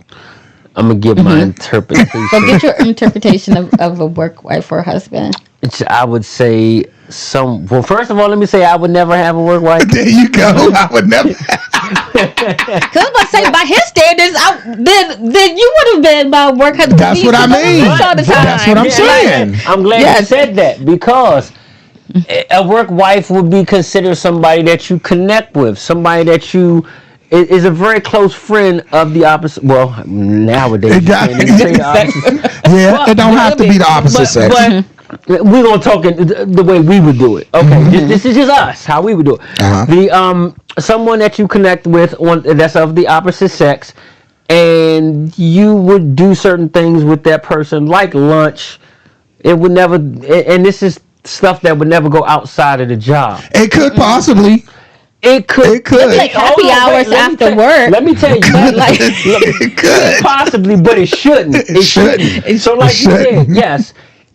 I'm gonna give my interpretation. So get your interpretation of a work wife or husband. I would say well, first of all, let me say I would never have a work wife. There you go. I would never. Cause I'm about to say, by his standards, then you would have been my work husband. That's what I mean. That's what I'm saying. I'm glad you said that, because a work wife would be considered somebody that you connect with, somebody that you is a very close friend of the opposite. Well, nowadays, it don't have to be the opposite sex. But we're gonna talk the way we would do it. Okay, this is just us, how we would do it. The someone that you connect with that's of the opposite sex, and you would do certain things with that person, like lunch. It would never, and this is stuff that would never go outside of the job. It could possibly. It could. Like happy hours after work. Let me tell you. It could. Possibly, but it shouldn't. It shouldn't. So like you said, yes.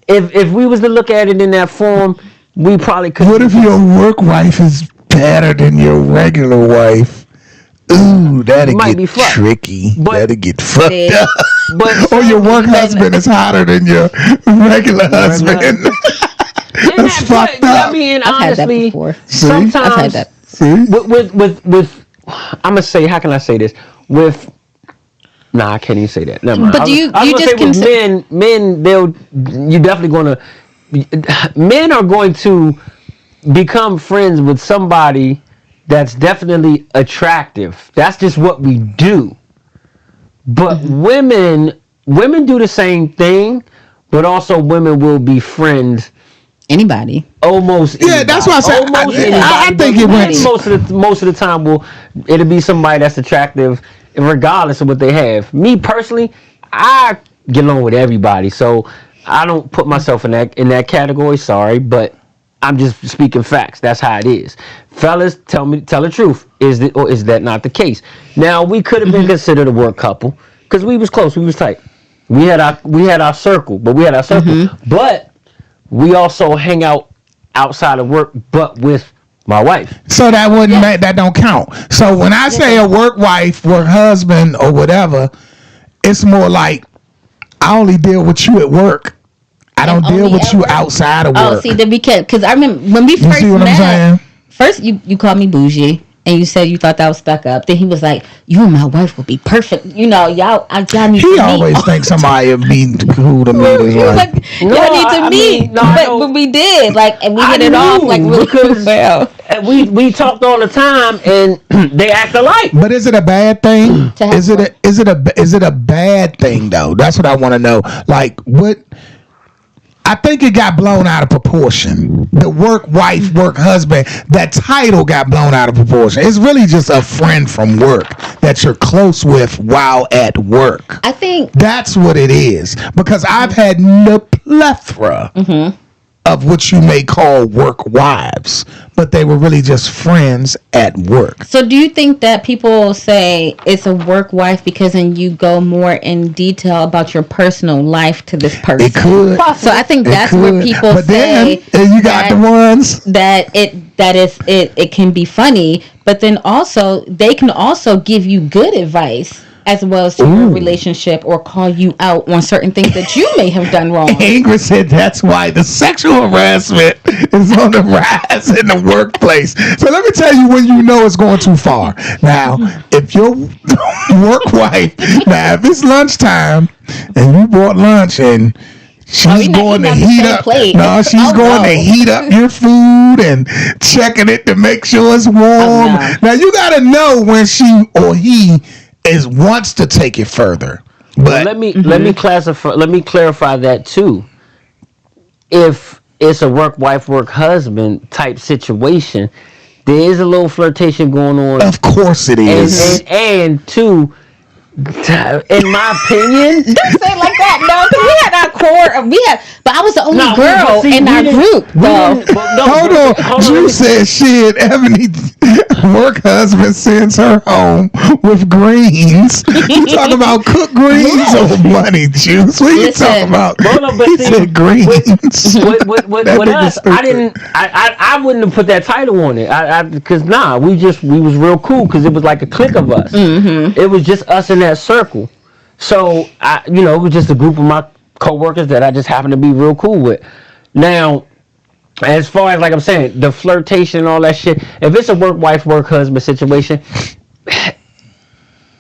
If we was to look at it in that form, we probably could. What if your work wife is better than your regular wife, ooh, that'll Might be get fucked. tricky. But- That'll get fucked Yeah. up. But Or your work husband is hotter than your regular husband. That's fucked up. I mean, I've had that honestly, before. sometimes I've had that. See? with I'm gonna say, how can I say this? I can't even say that. Never mind. But I was you just gonna say with men, you definitely gonna, men are going to become friends with somebody that's definitely attractive. That's just what we do. But women do the same thing, but also women will befriend Anybody. almost Yeah, that's what I said. Almost I anybody. think it went. Most of the time it'll be somebody that's attractive regardless of what they have. Me personally, I get along with everybody, so I don't put myself in that category. Sorry, but I'm just speaking facts. That's how it is. Fellas, tell the truth. Is that not the case? Now, we could have been considered a work couple because we was close, we was tight. We had our circle, but we also hang out outside of work, but with my wife. So that that don't count. So when I say a work wife, work husband, or whatever, it's more like I only deal with you at work. I don't deal with you outside of work. Oh, see, then because I remember when we first see what I'm met. saying? First, you called me bougie, and you said you thought that was stuck up. Then he was like, "You and my wife would be perfect." You know, y'all need to meet. He always thinks somebody would be cool to meet as He was well. like, y'all need to meet. But we did, and we hit it off really well. We talked all the time, and they act alike. But is it a bad thing? To have Is it a bad thing though? That's what I want to know. Like what? I think it got blown out of proportion. The work wife, work husband, that title got blown out of proportion. It's really just a friend from work that you're close with while at work. I think That's what it is. Because I've had the plethora of what you may call work wives, but they were really just friends at work. so. Do you think that people say it's a work wife because then you go more in detail about your personal life to this person? It could. So I think that's It where could. people but say then you got the ones. that it can be funny, but then also they can also give you good advice as well as to your relationship or call you out on certain things that you may have done wrong. Ingrid said that's why the sexual harassment is on the rise in the workplace. So let me tell you when you know it's going too far. Now, if your work wife, if it's lunchtime and you bought lunch and she's going to heat up. No, she's going to heat up your food and checking it to make sure it's warm. No. Now you got to know when she or he wants to take it further. But let me clarify that too. If it's a work wife, work husband type situation, there is a little flirtation going on. of course it is. And two, in my opinion, Don't say it like that. No, because we had our core. But I was the only girl in our group. Hold on. Drew said shit. Ebony work husband sends her home with greens. You talking about cooked greens or money juice? What you talking about? He said greens. With us, I wouldn't have put that title on it. Because we was real cool because it was like a clique of us. Mm-hmm. It was just us in that circle. So it was just a group of my co-workers that I just happened to be real cool with. Now, as far as like I'm saying, the flirtation and all that shit, if it's a work wife, work husband situation,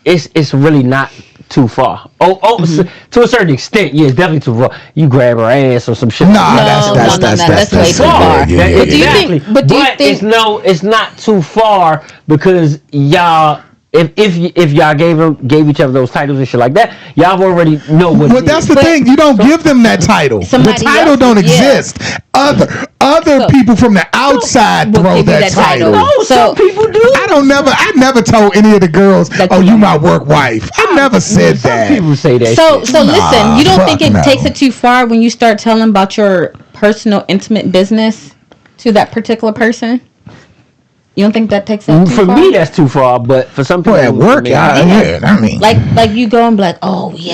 it's really not too far. To a certain extent, yeah, it's definitely too far. You grab her ass or some shit. That's way too far. But do you think? It's not too far because y'all. If y'all gave each other those titles and shit like that, y'all already know what. But that's the thing. You don't give them that title. The title don't exist. Other people from the outside throw that title. No, some people do. I never told any of the girls, "Oh, you my work wife." I never said that. Some people say that. So shit. listen. You don't think it takes it too far when you start telling about your personal, intimate business to that particular person? You don't think that takes it too far? For me, that's too far, but for some people, at work, I mean, like you go and be like, oh, we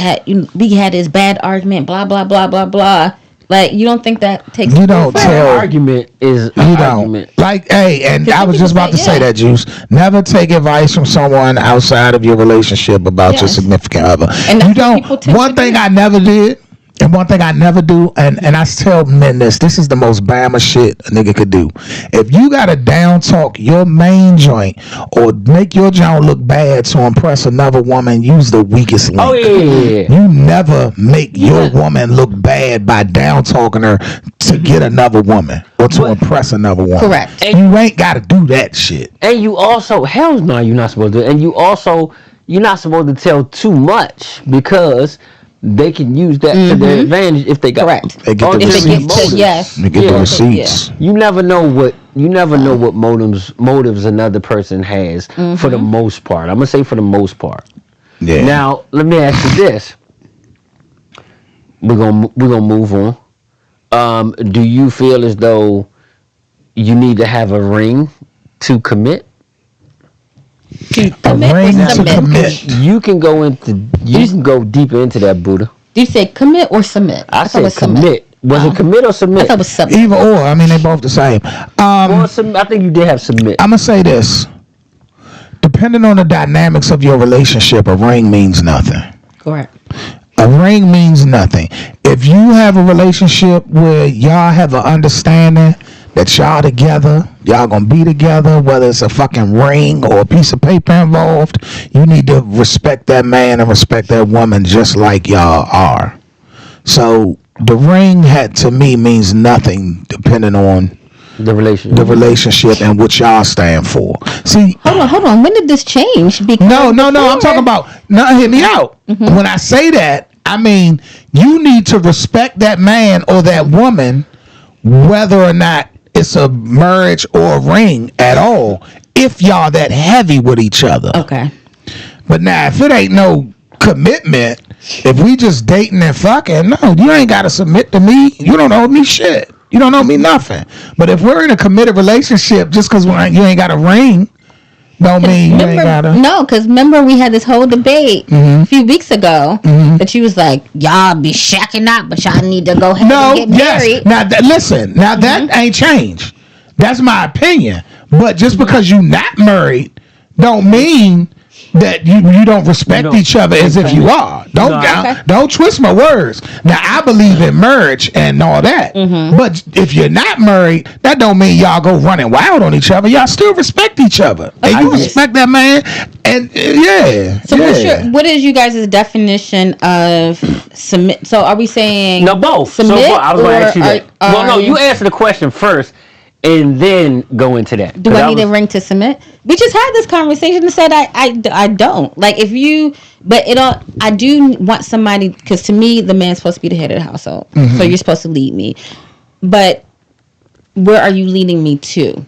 had this bad argument, blah blah blah blah blah. Like, you don't think that takes... You don't tell... Argument is You argument. don't. Like, hey, and I was just about to say that, Juice. Never take advice from someone outside of your relationship about your significant other. And you don't... One thing I never did... And one thing I never do, and I tell men this is the most Bama shit a nigga could do. If you gotta down talk your main joint or make your joint look bad to impress another woman, use the weakest link. Oh, yeah. You never make your woman look bad by down talking her to get another woman or to impress another woman. Correct. And you ain't gotta do that shit. And you also, hell no, you're not supposed to. And you also, you're not supposed to tell too much because they can use that to their advantage if they got They get the receipts. Yes. They get the receipts. You never know what motives another person has for the most part. I'm gonna say for the most part. Yeah. Now let me ask you this. We're gonna move on. Do you feel as though you need to have a ring to commit? A ring to commit. You can go deeper into that, Buddha. Do you say commit or submit? I said commit. Was it commit or submit? I thought it was submit. Either or. I mean, they both the same. I think you did have submit. I'm gonna say this. Depending on the dynamics of your relationship, a ring means nothing. Correct. A ring means nothing. If you have a relationship where y'all have an understanding that y'all together, y'all gonna be together, whether it's a fucking ring or a piece of paper involved, you need to respect that man and respect that woman just like y'all are. So the ring to me means nothing depending on the relationship and what y'all stand for. See, hold on. When did this change? Because no. I'm talking about. No, hear me out. When I say that, I mean you need to respect that man or that woman, whether or not it's a marriage or a ring at all, if y'all that heavy with each other. Okay. But now, if it ain't no commitment, if we just dating and fucking, no, you ain't got to submit to me. You don't owe me shit. You don't owe me nothing. But if we're in a committed relationship, just because you ain't got a ring, don't mean you ain't got a... No, because remember we had this whole debate a few weeks ago that you was like, y'all be shacking up, but y'all need to go ahead and get married. Now, listen, that ain't changed. That's my opinion. But just because you not married, don't mean that you don't respect each other as if you are. Don't twist my words. Now I believe in marriage and all that, but if you're not married, that don't mean y'all go running wild on each other. Y'all still respect each other, and you respect that man. And So what is you guys' definition of submit? So are we saying no both? Submit, so I was going to ask you that. Well, no, you answer the question first. And then go into that. Do I need a ring to submit? We just had this conversation and said I don't. Like if you, but I do want somebody, because to me the man's supposed to be the head of the household. So you're supposed to lead me. But where are you leading me to?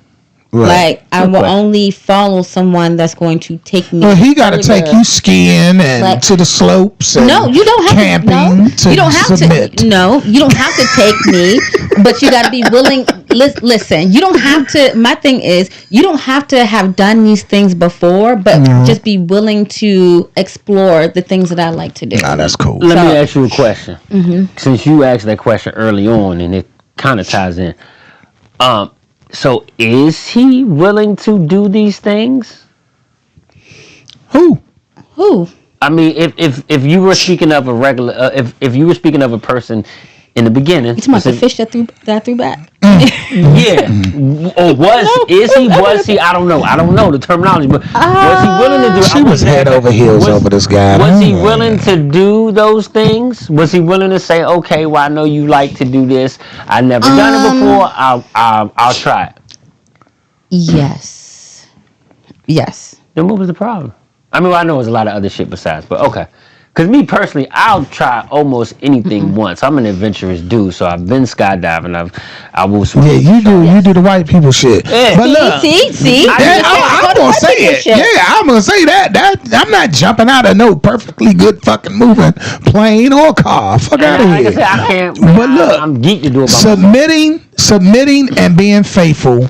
Right. Like I will only follow someone that's going to take me. Well, he got to take you skiing and to the slopes. And no, you don't have camping to. No, you don't have submit. to. No, you don't have to take me, but you got to be willing. Listen, you don't have to. My thing is, you don't have to have done these things before, but just be willing to explore the things that I like to do. Nah, that's cool. Let me ask you a question. Since you asked that question early on, and it kind of ties in. So is he willing to do these things? Who? I mean, if you were speaking of a regular, if you were speaking of a person in the beginning, it's about the fish that threw back. Yeah. Or was he? I don't know the terminology, but was he willing to do? She was head over heels over this guy. Was he willing to do those things? Was he willing to say, okay, well, I know you like to do this. I never done it before. I'll try it. Yes. Then what was the problem? I mean, I know there's a lot of other shit besides, but okay. Because me personally, I'll try almost anything once. I'm an adventurous dude, so I've been skydiving. I will swim. Yeah, you do the white people shit. Yeah. But look, see. I'm gonna say it. Yeah, I'm gonna say that I'm not jumping out of no perfectly good fucking moving plane or car. Fuck out of here. Like I said, I can't. But look, I'm geeked to do it. Submitting and being faithful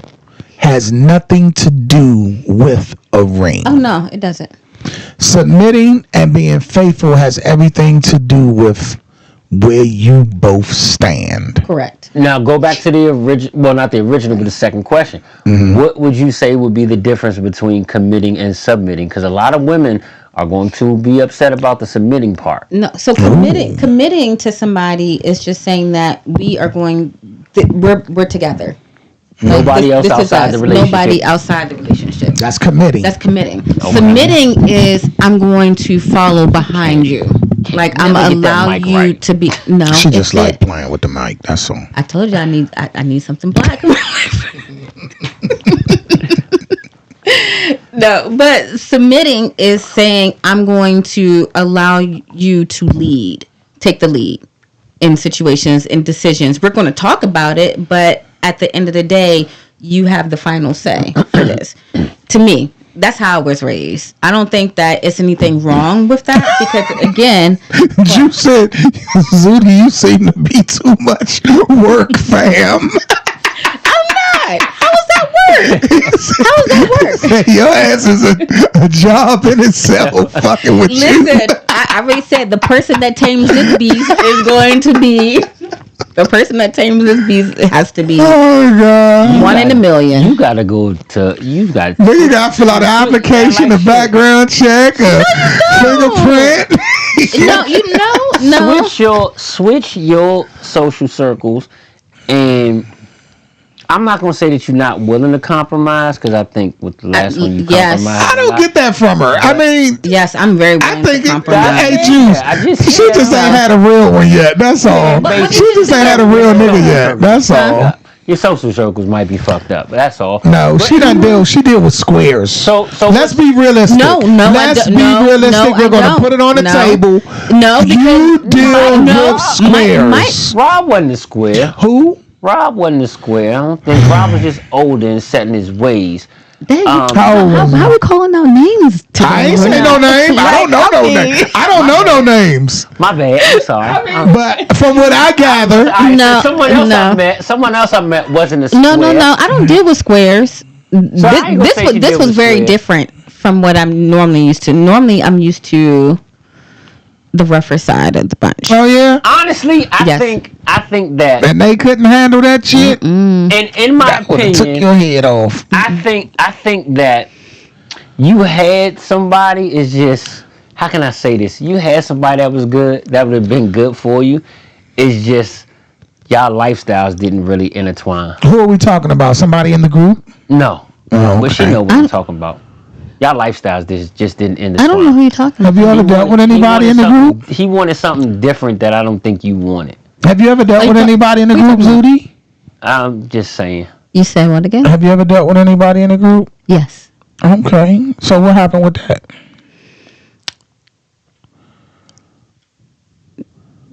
has nothing to do with a ring. Oh no, it doesn't. Submitting and being faithful has everything to do with where you both stand. Correct. Now go back to the original. Well, not the original, but the second question. What would you say would be the difference between committing and submitting? Because a lot of women are going to be upset about the submitting part. No, so committing to somebody is just saying that we are we're together. Nobody else outside the relationship. Nobody outside the relationship. That's committing. That's committing. Submitting is I'm going to follow behind you. Like I'm gonna allow you to be. No, she just like playing with the mic. That's all. I told you I need something black. No, but submitting is saying I'm going to allow you to take the lead in situations, in decisions. We're going to talk about it, but at the end of the day, you have the final say for this. To me, that's how I was raised. I don't think that it's anything wrong with that because, again... You said, Zooty, you seem to be too much work, fam. I'm not. How does that work? Your ass is a job in itself fucking with you. Listen, I already said the person that tames this beast is going to be... The person that tames this beast has to be one in a million. You gotta go to. Then you gotta fill out an application, a background check, a fingerprint. No. Switch your social circles, and I'm not gonna say that you're not willing to compromise because I think with the last one you compromised. I don't get that from her. I mean, yes, I'm very willing to compromise. That ain't you. She just ain't had a real one yet. That's all. She just ain't had a real nigga yet. That's all. Your social circles might be fucked up, but that's all. No, she doesn't deal. She deal with squares. So let's be realistic. Let's be realistic. We're gonna put it on the table. No, because you deal with squares. Rob wasn't a square. Who? Rob wasn't a square. I don't think Rob was just older and set in his ways. How are we calling out names today? I ain't saying no names. I don't know no names. I don't know no names. My bad. I'm sorry. But from what I gather, someone else I met wasn't a square. No. I don't deal with squares. This was very different from what I'm normally used to. Normally, I'm used to the rougher side of the bunch. Oh yeah. Honestly, I think that. And they couldn't handle that shit. And in my opinion, took your head off. I think that you had somebody is just. How can I say this? You had somebody that was good. That would have been good for you. It's just y'all lifestyles didn't really intertwine. Who are we talking about? Somebody in the group? No. Oh, but she know what I'm talking about. Y'all lifestyles just didn't intertwine. I don't know who you're talking about. Have you ever dealt with anybody in the group? He wanted something different that I don't think you wanted. Have you ever dealt with anybody in the group, Zooty? I'm just saying. You said what again? Have you ever dealt with anybody in the group? Yes. Okay. So what happened with that?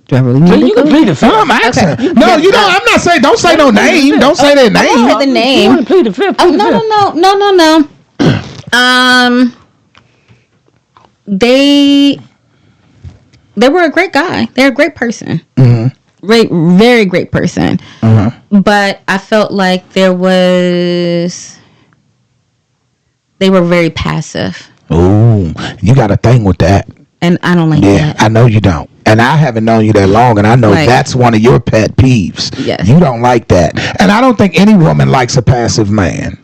Do I really need you can plead the fifth. No, I'm asking. Okay. No, you don't. I'm not saying. Don't say no name. Don't say their name. Don't say the name. You want to plead the fifth? Oh no. They were a great guy. They're a great person. Mm-hmm. Very great person. Mm-hmm. But I felt like they were very passive. Ooh, you got a thing with that. And I don't like that. Yeah, I know you don't. And I haven't known you that long, and I know that's one of your pet peeves. Yes. You don't like that. And I don't think any woman likes a passive man.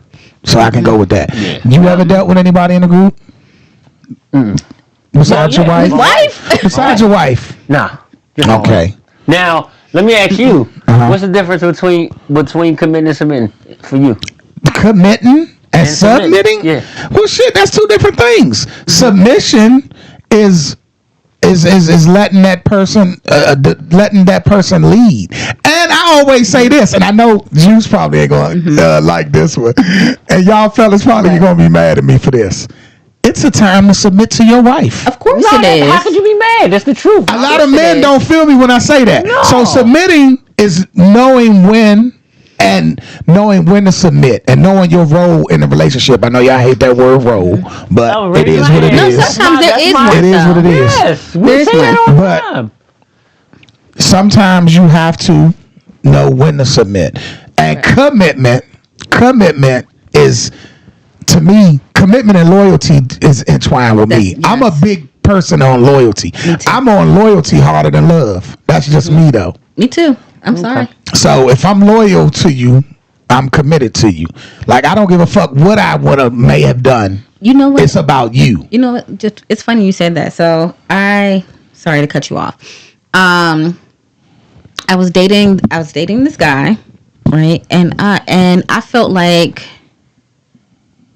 So I can go with that. Yeah. You ever dealt with anybody in the group? Besides your wife? Besides your wife? Nah. Okay. Now, let me ask you, what's the difference between committing and submitting for you? Committing and submitting? Yeah. Well, shit, that's two different things. Submission is letting that person lead. And I always say this, and I know Juice probably ain't going to like this one, and y'all fellas probably going to be mad at me for this. It's a time to submit to your wife. Of course it is. How could you be mad? That's the truth. A lot of men don't feel me when I say that. No. So submitting is knowing when to submit and knowing your role in the relationship. I know y'all hate that word role, but it is what it is. Sometimes there is one. It is what it is. Yes, we say that all the time. Sometimes you have to know when to submit. And commitment is, to me, commitment and loyalty is entwined with me. Yes. I'm a big person on loyalty. I'm on loyalty harder than love. That's just me though. Me too. I'm sorry. So if I'm loyal to you, I'm committed to you. Like I don't give a fuck what I may have done. You know what? It's about you. You know what? Just it's funny you said that. So sorry to cut you off. I was dating this guy, right? And I felt like,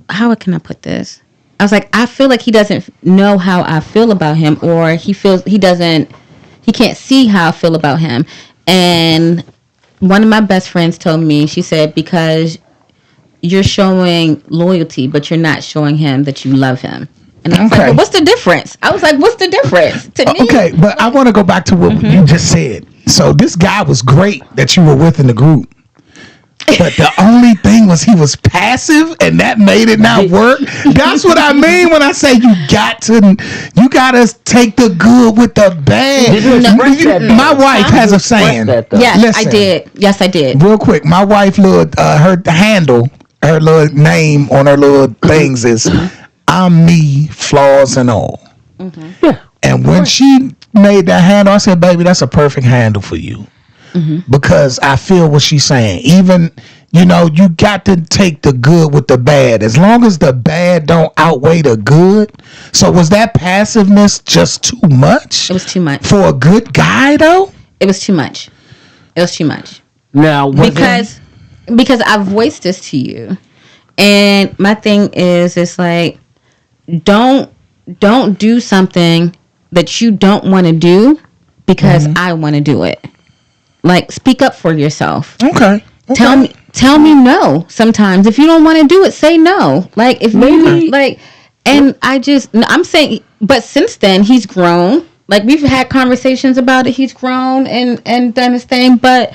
how can I put this? I was like, I feel like he doesn't know how I feel about him, or he can't see how I feel about him. And one of my best friends told me, she said, because you're showing loyalty, but you're not showing him that you love him. And I was like, well, what's the difference? I was like, what's the difference to me? Okay, but I want to go back to what you just said. So this guy was great that you were with in the group. But the only thing was he was passive, and that made it not work. That's what I mean when I say you got to take the good with the bad. My wife has a saying. Yes, I did. Yes, I did. Real quick, my wife, her handle, her little name on her little things is "I'm me, flaws and all." Mm-hmm. Yeah. And when she made that handle, I said, "Baby, that's a perfect handle for you." Mm-hmm. Because I feel what she's saying. Even, you got to take the good with the bad. As long as the bad don't outweigh the good. So was that passiveness just too much? It was too much. For a good guy, though? It was too much. Now, because I voiced this to you. And my thing is, it's like, don't do something that you don't want to do because I want to do it. Like, speak up for yourself. Okay. Tell me no. Sometimes if you don't want to do it, say no. Like if maybe and I'm saying, but since then he's grown. Like we've had conversations about it. He's grown and done his thing. But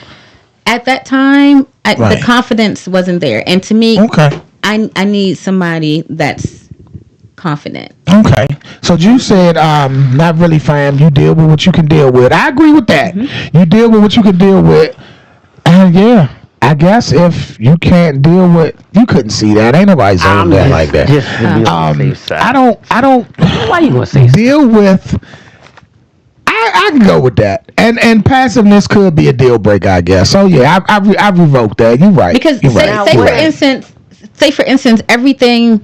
at that time, the confidence wasn't there. And to me, I need somebody that's confident. Okay. So you said not really, fam. You deal with what you can deal with. I agree with that. Mm-hmm. You deal with what you can deal with. And I guess if you can't deal with, you couldn't see that. Ain't nobody saying that like that. I don't. Why you gonna say deal with? I can go with that. And passiveness could be a deal breaker, I guess. So yeah, I revoked that. You're right. Because say for instance, everything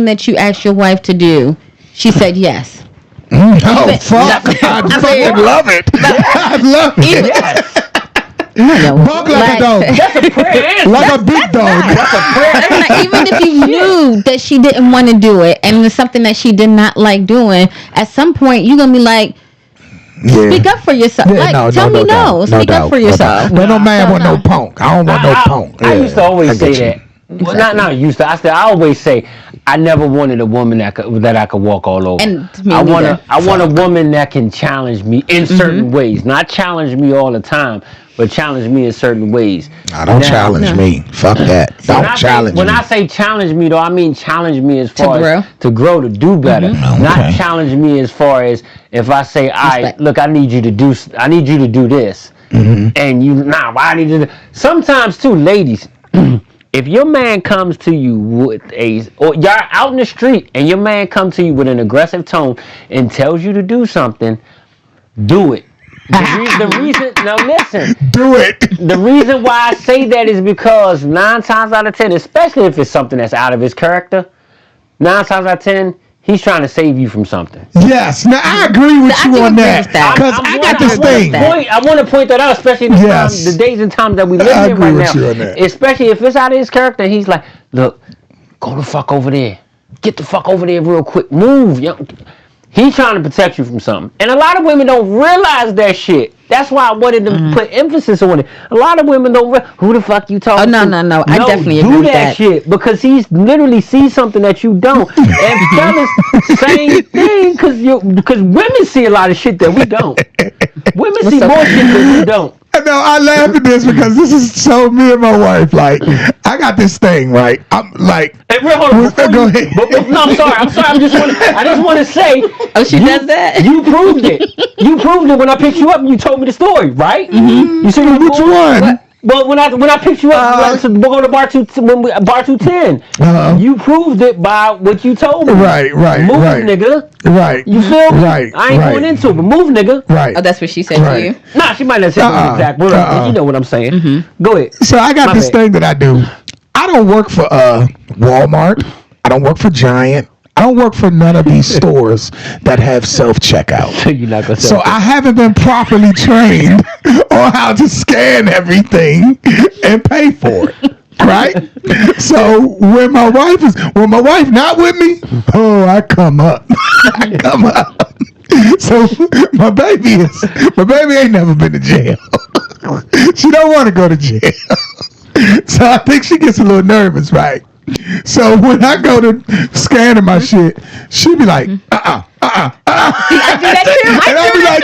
that you asked your wife to do, she said yes. Oh, fuck. I fucking love it. I love it. Yes. Bark like a dog. That's a prayer. Like a big dog. That's a prayer. Even if you knew that she didn't want to do it and it's something that she did not like doing, at some point you're going to be like, speak up for yourself. Tell me no. Speak up for yourself. No man want no punk. I don't want no punk. I used to always say that. Exactly. Well, not used to. I always say I never wanted a woman that I could walk all over. And I want a woman that can challenge me in certain ways. Not challenge me all the time, but challenge me in certain ways. Don't challenge me. Fuck that. Don't challenge me. When I say challenge me, though, I mean challenge me as far as to grow, to do better. Not challenge me as far as if I say, all right, look, I need you to do this, and I need you to. Sometimes too, ladies. If your man comes to you or you're out in the street and your man comes to you with an aggressive tone and tells you to do something, do it. The reason, now listen. Do it. The reason why I say that is because 9 times out of 10, especially if it's something that's out of his character, 9 times out of 10, he's trying to save you from something. Yes. Now, I agree with you on that. Because I got this thing. I want to point that out, especially in the days and times that we live in right now. Especially if it's out of his character, he's like, look, go the fuck over there. Get the fuck over there real quick. Move. He's trying to protect you from something. And a lot of women don't realize that shit. That's why I wanted to put emphasis on it. A lot of women don't realize, who the fuck you talking to? No. I definitely agree with that. Do that shit. Because he's literally sees something that you don't. And fellas, same thing. Because women see a lot of shit that we don't. Women see more shit than we don't. No, I laugh at this because this is so me and my wife. Like, I got this thing, right? I'm like, hey, hold on. Go ahead. No, I'm sorry. I just want to say. Oh, she does that? You proved it. You proved it when I picked you up and you told me the story, right? Mm-hmm. You said which one? Well, when I picked you up, we're going to bar 210. You proved it by what you told me. Right, move, nigga. Right. You feel me? Right. I ain't going into it, but move, nigga. Right. Oh, that's what she said to you? Nah, she might not say the exact word. You know what I'm saying. Mm-hmm. Go ahead. So I got this thing that I do. I don't work for Walmart. I don't work for Giant. I don't work for none of these stores that have self-checkout. You're not gonna so I haven't been properly trained on how to scan everything and pay for it. Right? So when my wife not with me, I come up. I come up. So my baby ain't never been to jail. She don't want to go to jail. So I think she gets a little nervous, right? So when I go to scanning my shit, she be like, See, I do that too. And I'll be like,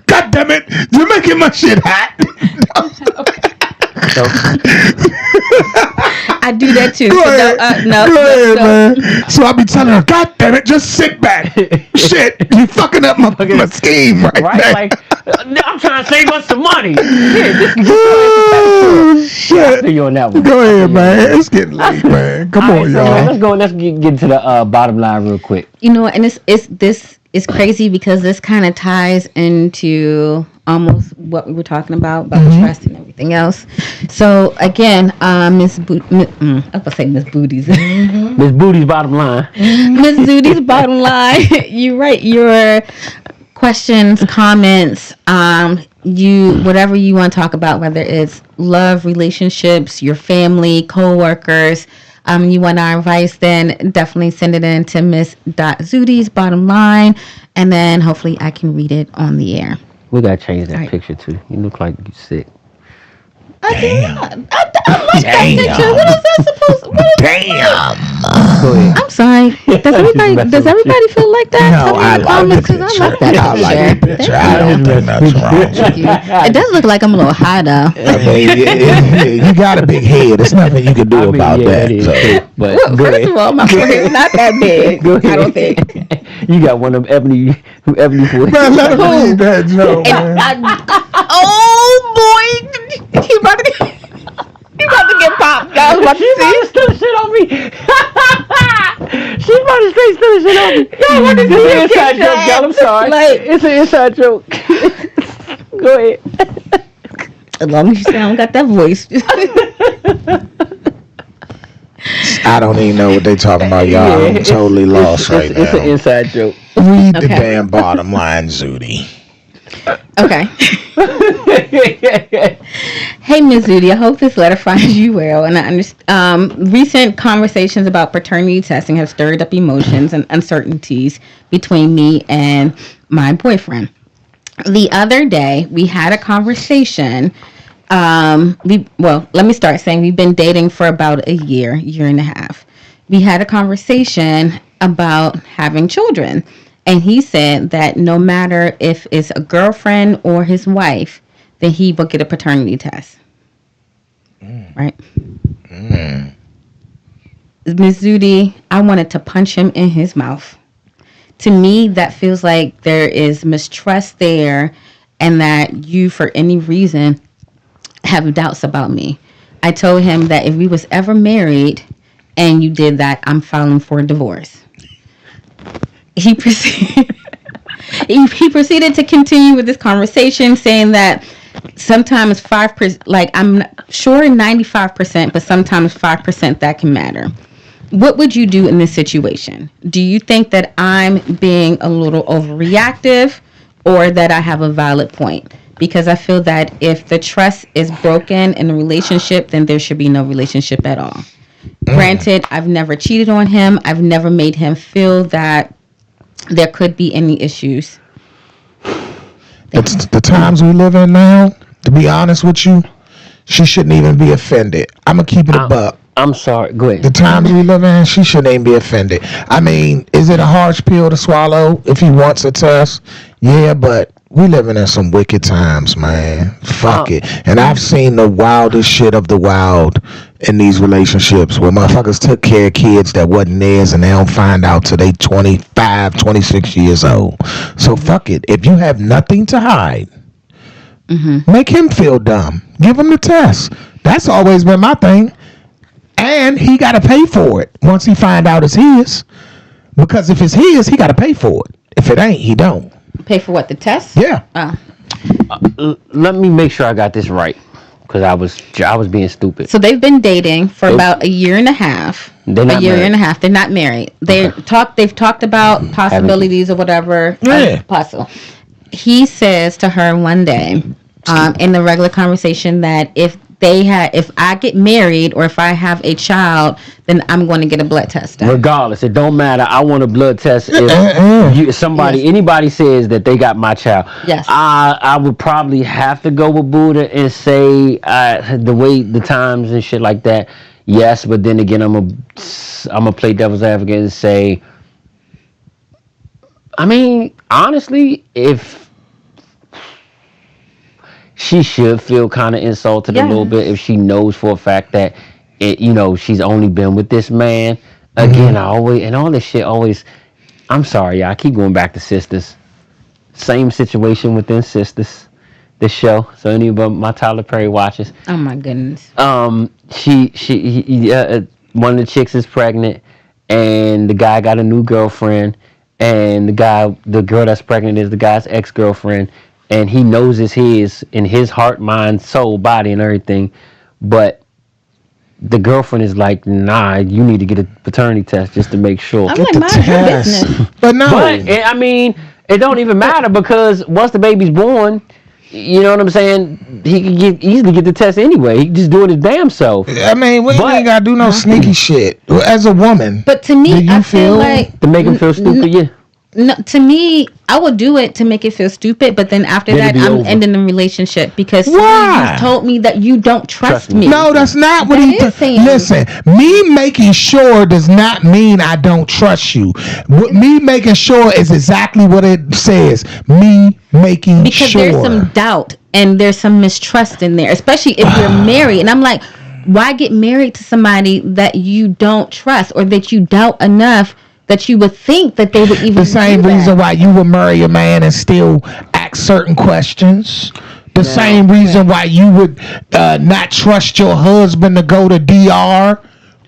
God damn it, you're making my shit hot. I do that too. Go ahead, man. So I'll be telling her, God damn it, just sit back. Shit, you fucking up my scheme right there. Like, I'm trying to save us some money. Shit. You on that one. Go ahead, man. It's getting late, man. Come on, y'all. Let's get to the bottom line real quick. You know, and it's crazy because this kind of ties into almost what we were talking about trust and everything else. So again, Miss Booty's. Miss Booty's bottom line. Miss Booty's bottom line. You're right. Your questions, comments, whatever you want to talk about, whether it's love, relationships, your family, co-workers, you want our advice, then definitely send it in to Miss Zooty's bottom line, and then hopefully I can read it on the air. We gotta change that picture too. You look like you're sick. Damn. I like that picture. What is that supposed to be? Damn. Go ahead. I'm sorry. Does everybody feel like that? No, I like the picture. I like the picture. I don't think that's wrong with you. It does look like I'm a little high though. I mean, you got a big head. There's nothing you can do about that. But first of all, my forehead's not that big. I don't think. You got one of them ebony forehead. Man, let him read that joke, man. Oh boy, he about to get popped. I was about to see. Steal the shit on me. She's about to straight steal the shit on me. Y'all want to see an inside joke, y'all. I'm sorry. It's an inside joke. Go ahead. As long as you sound got that voice. I don't even know what they talking about, y'all. I'm totally lost right now. It's an inside joke. Read the damn bottom line, Zooty. Okay. Hey, Ms. Zooty, I hope this letter finds you well. And I understand recent conversations about paternity testing have stirred up emotions and uncertainties between me and my boyfriend. The other day, we had a conversation. Let me start saying we've been dating for about a year and a half. We had a conversation about having children. And he said that no matter if it's a girlfriend or his wife, then he will get a paternity test. Right? Ms. Zooty, I wanted to punch him in his mouth. To me, that feels like there is mistrust there and that you, for any reason, have doubts about me. I told him that if we was ever married and you did that, I'm filing for a divorce. He proceeded to continue with this conversation, saying that sometimes 5%, like I'm sure 95%, but sometimes 5% that can matter. What would you do in this situation? Do you think that I'm being a little overreactive or that I have a valid point? Because I feel that if the trust is broken in a relationship, then there should be no relationship at all. Granted, I've never cheated on him. I've never made him feel that there could be any issues. It's the times we live in now, to be honest with you, she shouldn't even be offended. I'm going to keep it a buck. I'm sorry. Go ahead. The times we live in, she shouldn't even be offended. I mean, is it a harsh pill to swallow if he wants a test? Yeah, but we living in some wicked times, man. Fuck it. And I've seen the wildest shit of the wild in these relationships where motherfuckers took care of kids that wasn't theirs and they don't find out till they 25, 26 years old. So fuck it. If you have nothing to hide, Make him feel dumb. Give him the test. That's always been my thing. And he got to pay for it once he find out it's his. Because if it's his, he got to pay for it. If it ain't, he don't. Pay for what? The test? Yeah. Let me make sure I got this right, because I was being stupid. So they've been dating for about a year and a half. They're not married. They're not married. They've talked about possibilities or whatever. Yeah. Possible. He says to her one day, in the regular conversation, that if I get married or if I have a child, then I'm going to get a blood test done. Regardless, it don't matter. I want a blood test. If anybody says that they got my child, yes, I would probably have to go with Buddha and say the times and shit like that. Yes, but then again, I'm gonna play devil's advocate and say, I mean, honestly, if she should feel kind of insulted a little bit if she knows for a fact that she's only been with this man. Again, all this shit always. I'm sorry, y'all. I keep going back to Sisters. Same situation within Sisters. The show. So any of my Tyler Perry watches. Oh my goodness. One of the chicks is pregnant, and the guy got a new girlfriend, and the girl that's pregnant is the guy's ex-girlfriend. And he knows it's his in his heart, mind, soul, body, and everything. But the girlfriend is like, nah, you need to get a paternity test just to make sure. I'm like, mind your business. But no. But, I mean, it don't even matter, because once the baby's born, you know what I'm saying, he can easily get the test anyway. He can just do it his damn self. I mean, we ain't got to do no sneaky shit. As a woman. But to me, I feel like... To make him feel stupid, yeah. No, to me, I would do it to make it feel stupid, but then after that, I'm ending the relationship because you told me that you don't trust me. No, that's not what he saying. Listen, me making sure does not mean I don't trust you. What me making sure is exactly what it says. Me making because sure. Because there's some doubt and there's some mistrust in there, especially if you're married. And I'm like, why get married to somebody that you don't trust or that you doubt enough that you would think that they would even the same reason why you would marry a man and still ask certain questions. The same reason why you would not trust your husband to go to DR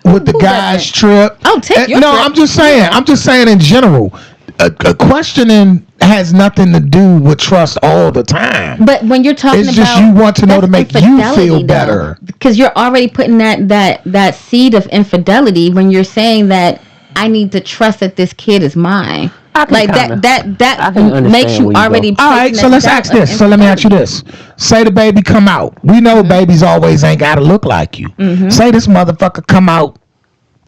with the guys trip. Oh, take your trip. I'm just saying. I'm just saying in general. A questioning has nothing to do with trust all the time. But when you're talking it's just you want to know to make you feel better. Because you're already putting that seed of infidelity when you're saying that I need to trust that this kid is mine. Like that makes you already. All right, so let's ask this. So let me ask you this. Say the baby come out. We know babies always ain't gotta look like you. Say this motherfucker come out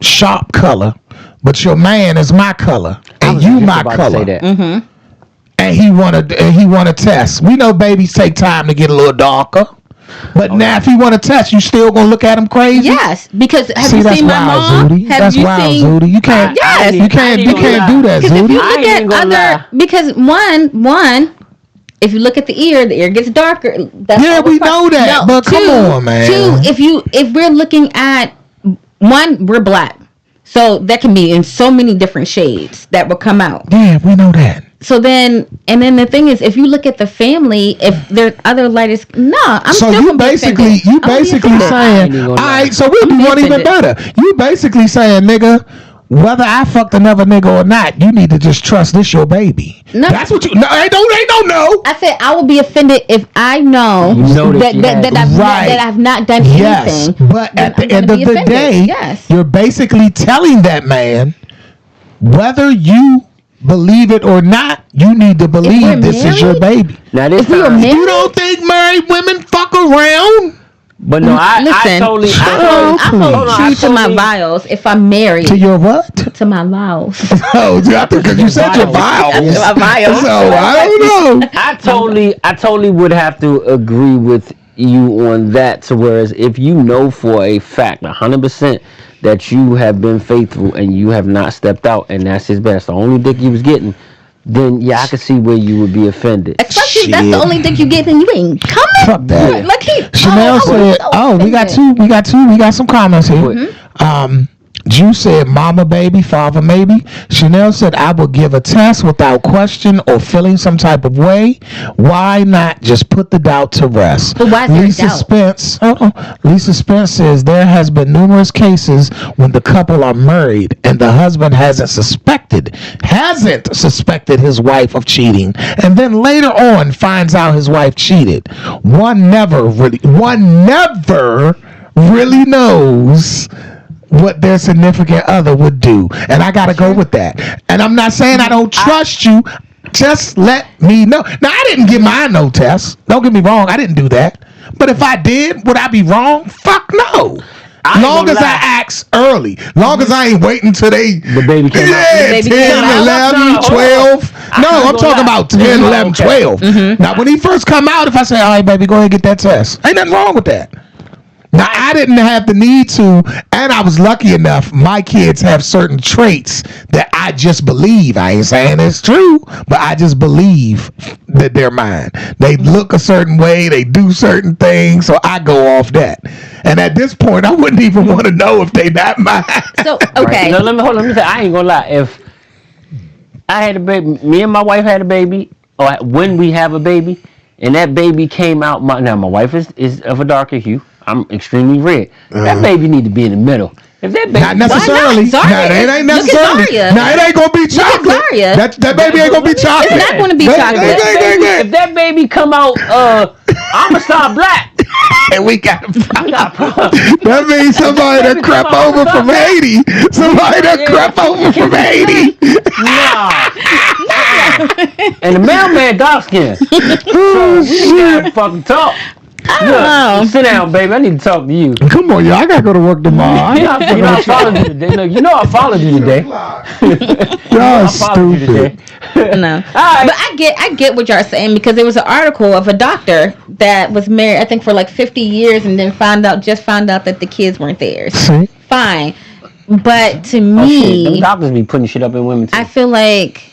sharp color, but your man is my color and you my color. And he want to test. We know babies take time to get a little darker. But now, if you want to test, you still gonna look at him crazy? Yes, because have you seen my mom? Zooty. That's wild, Zooty. You can't. Yes, you can't do that, Zooty. If you look at other, because one, if you look at the ear gets darker. Yeah, we know that. But come on, man. Two, if we're looking at one, we're black, so that can be in so many different shades that will come out. Yeah, we know that. So then the thing is, if you look at the family, if there's other lightest, I'm so still you basically saying, all right, so we'll do one even better. You basically saying, nigga, whether I fucked another nigga or not, you need to just trust this your baby. No, that's what you. No, they don't know. I said I will be offended if I know that I've not done anything. But at the end of the day, you're basically telling that man whether you believe it or not, you need to believe this is your baby. Now this time, you don't think married women fuck around? But no, I totally true to my vows if I'm married. To your what? To my vows. Oh, because you said your vows. My vows. So I don't know. I totally would have to agree with you on that. So whereas if you know for a fact, 100%, that you have been faithful and you have not stepped out, and that's his best, the only dick you was getting, then I could see where you would be offended. Especially if that's the only dick you get, then you ain't coming. Fuck that. Like Chanel said, we got some comments here. Drew said, mama baby, father maybe. Chanel said, I will give a test without question or feeling some type of way. Why not just put the doubt to rest? But why is there Lisa doubt? Spence, Lisa Spence says, there has been numerous cases when the couple are married and the husband hasn't suspected his wife of cheating, and then later on finds out his wife cheated. One never really knows what their significant other would do. And I gotta go with that. And I'm not saying I don't trust you. Just let me know. Now, I didn't give mine no test. Don't get me wrong. I didn't do that. But if I did, would I be wrong? Fuck no. Long as I ask early. Long as I ain't waiting till the baby came out. Yeah, 10, 11, 12. No, I'm talking about 10, 11, 12. Now, when he first come out, if I say, all right, baby, go ahead and get that test. Ain't nothing wrong with that. Now, I didn't have the need to, and I was lucky enough, my kids have certain traits that I just believe. I ain't saying it's true, but I just believe that they're mine. They look a certain way, they do certain things, so I go off that. And at this point, I wouldn't even want to know if they not mine. So, okay. Right. No, let me say, I ain't gonna lie. If I had a baby, me and my wife had a baby, or when we have a baby, and that baby came out, my wife is of a darker hue. I'm extremely red. That baby need to be in the middle. If that baby, not necessarily. Why not? Nah, it ain't necessarily. Nah, it ain't gonna be chocolate. That baby ain't gonna be chocolate. It's not gonna be chocolate. If that baby come out, I'ma start black. And we got a problem. That means somebody that crept over from Haiti. Somebody that crept over from Haiti. Nah. And the mailman dark skin. So we gotta fucking talk. I don't know. Sit down, baby. I need to talk to you. Come on, y'all. I gotta go to work tomorrow. I followed you today. Look, you know I followed you today. Y'all stupid. No. Right. But I get what y'all saying, because there was an article of a doctor that was married, I think, for like 50 years, and then found out that the kids weren't theirs. See? Fine. But to Oh, shit. me, Them doctors be putting shit up in women too. I feel like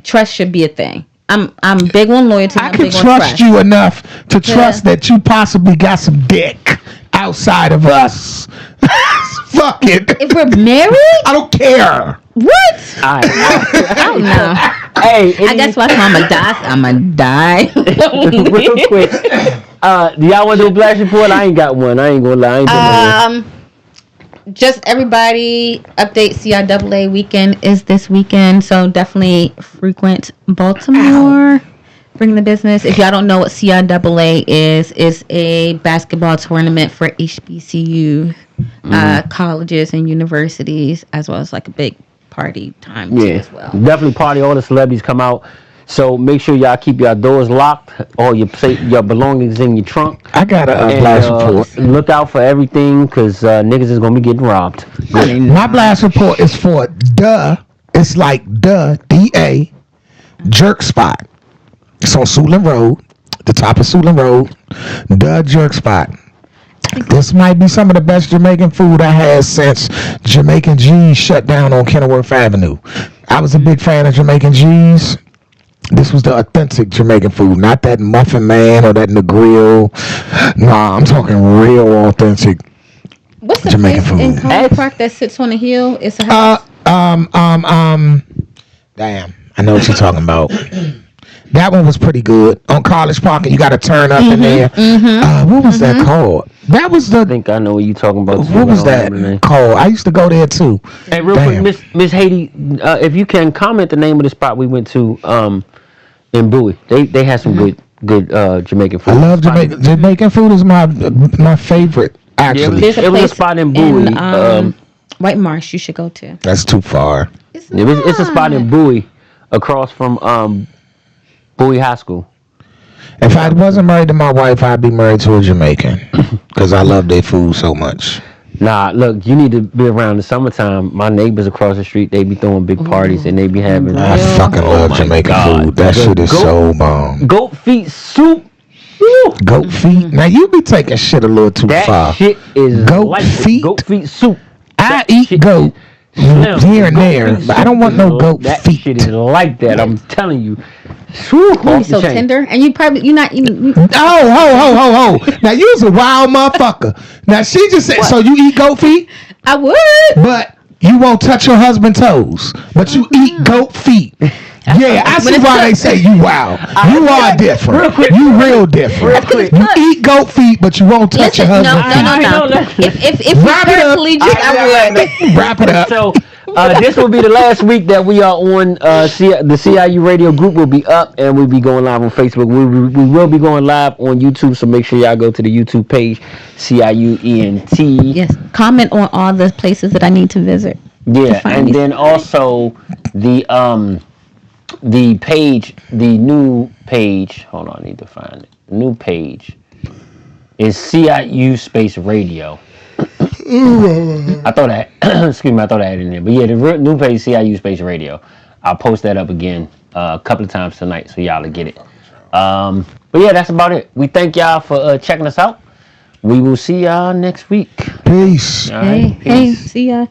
trust should be a thing. I'm big on loyalty. I can trust you enough to trust that you possibly got some dick outside of us. Fuck it. If we're married? I don't care. What? All right. I don't know. Hey, I guess why I'ma die. real quick. Do y'all want to do a blast report? I ain't got one. I ain't gonna lie. I ain't Just everybody, update CIAA weekend is this weekend, so definitely frequent Baltimore. Bring the business. If y'all don't know what CIAA is, it's a basketball tournament for HBCU colleges and universities, as well as like a big party time too as well. Definitely party. All the celebrities come out. So make sure y'all keep your doors locked, or your belongings in your trunk. I got a blast report. Look out for everything, because niggas is going to be getting robbed. My blast report is for it's like D-A, Jerk Spot. It's on Suitland Road, the top of Suitland Road, Jerk Spot. This might be some of the best Jamaican food I had since Jamaican G's shut down on Kenilworth Avenue. I was a big fan of Jamaican G's. This was the authentic Jamaican food, not that Muffin Man or that in the grill. Nah, I'm talking real authentic. What's the Jamaican place food in College Park that sits on a hill? It's a house. Damn, I know what you're talking about. That one was pretty good on College Park, and you got to turn up in there. What was that called? That was I think I know what you're talking about. What was that called? I used to go there too. Hey, real quick, Miss Haiti, if you can comment the name of the spot we went to in Bowie. They had some good Jamaican food. I love Jamaican. Jamaican food is my favorite. Actually, it was a spot in Bowie. White Marsh you should go to. That's too far. It's a spot in Bowie, across from Bowie High School. If I wasn't married to my wife, I'd be married to a Jamaican, because I love their food so much. Nah, look, you need to be around the summertime. My neighbors across the street, they be throwing big parties, and they be having. I fucking love Jamaican food. That shit is so bomb. Goat feet soup. Woo. Goat feet. Now you be taking shit a little too far. That shit is goat feet. Goat feet soup. I eat goat. here and there, but I don't want no goat that feet. shit is like that. I'm telling you. Whew, You're so tender, and you're not. Ho. Now you's a wild motherfucker. Now she just said, so you eat goat feet? I would. But you won't touch your husband's toes. But you eat goat feet. Yeah, I see why they say you wild. You are different. You real different. You eat goat feet, but you won't touch your husband's feet. No. If Wrap it up. I would. Wrap it up. So this will be the last week that we are on. The CIU radio group will be up, and we'll be going live on Facebook. We will be going live on YouTube, so make sure y'all go to the YouTube page, CIUENT. Yes. Comment on all the places that I need to visit. Yeah, and then also the page, the new page. Hold on, I need to find it. The new page is CIU Space Radio. I thought I had it in there, but yeah, the new page CIU Space Radio. I'll post that up again a couple of times tonight, so y'all will get it. But yeah, that's about it. We thank y'all for checking us out. We will see y'all next week. Peace. All right, Hey, see ya.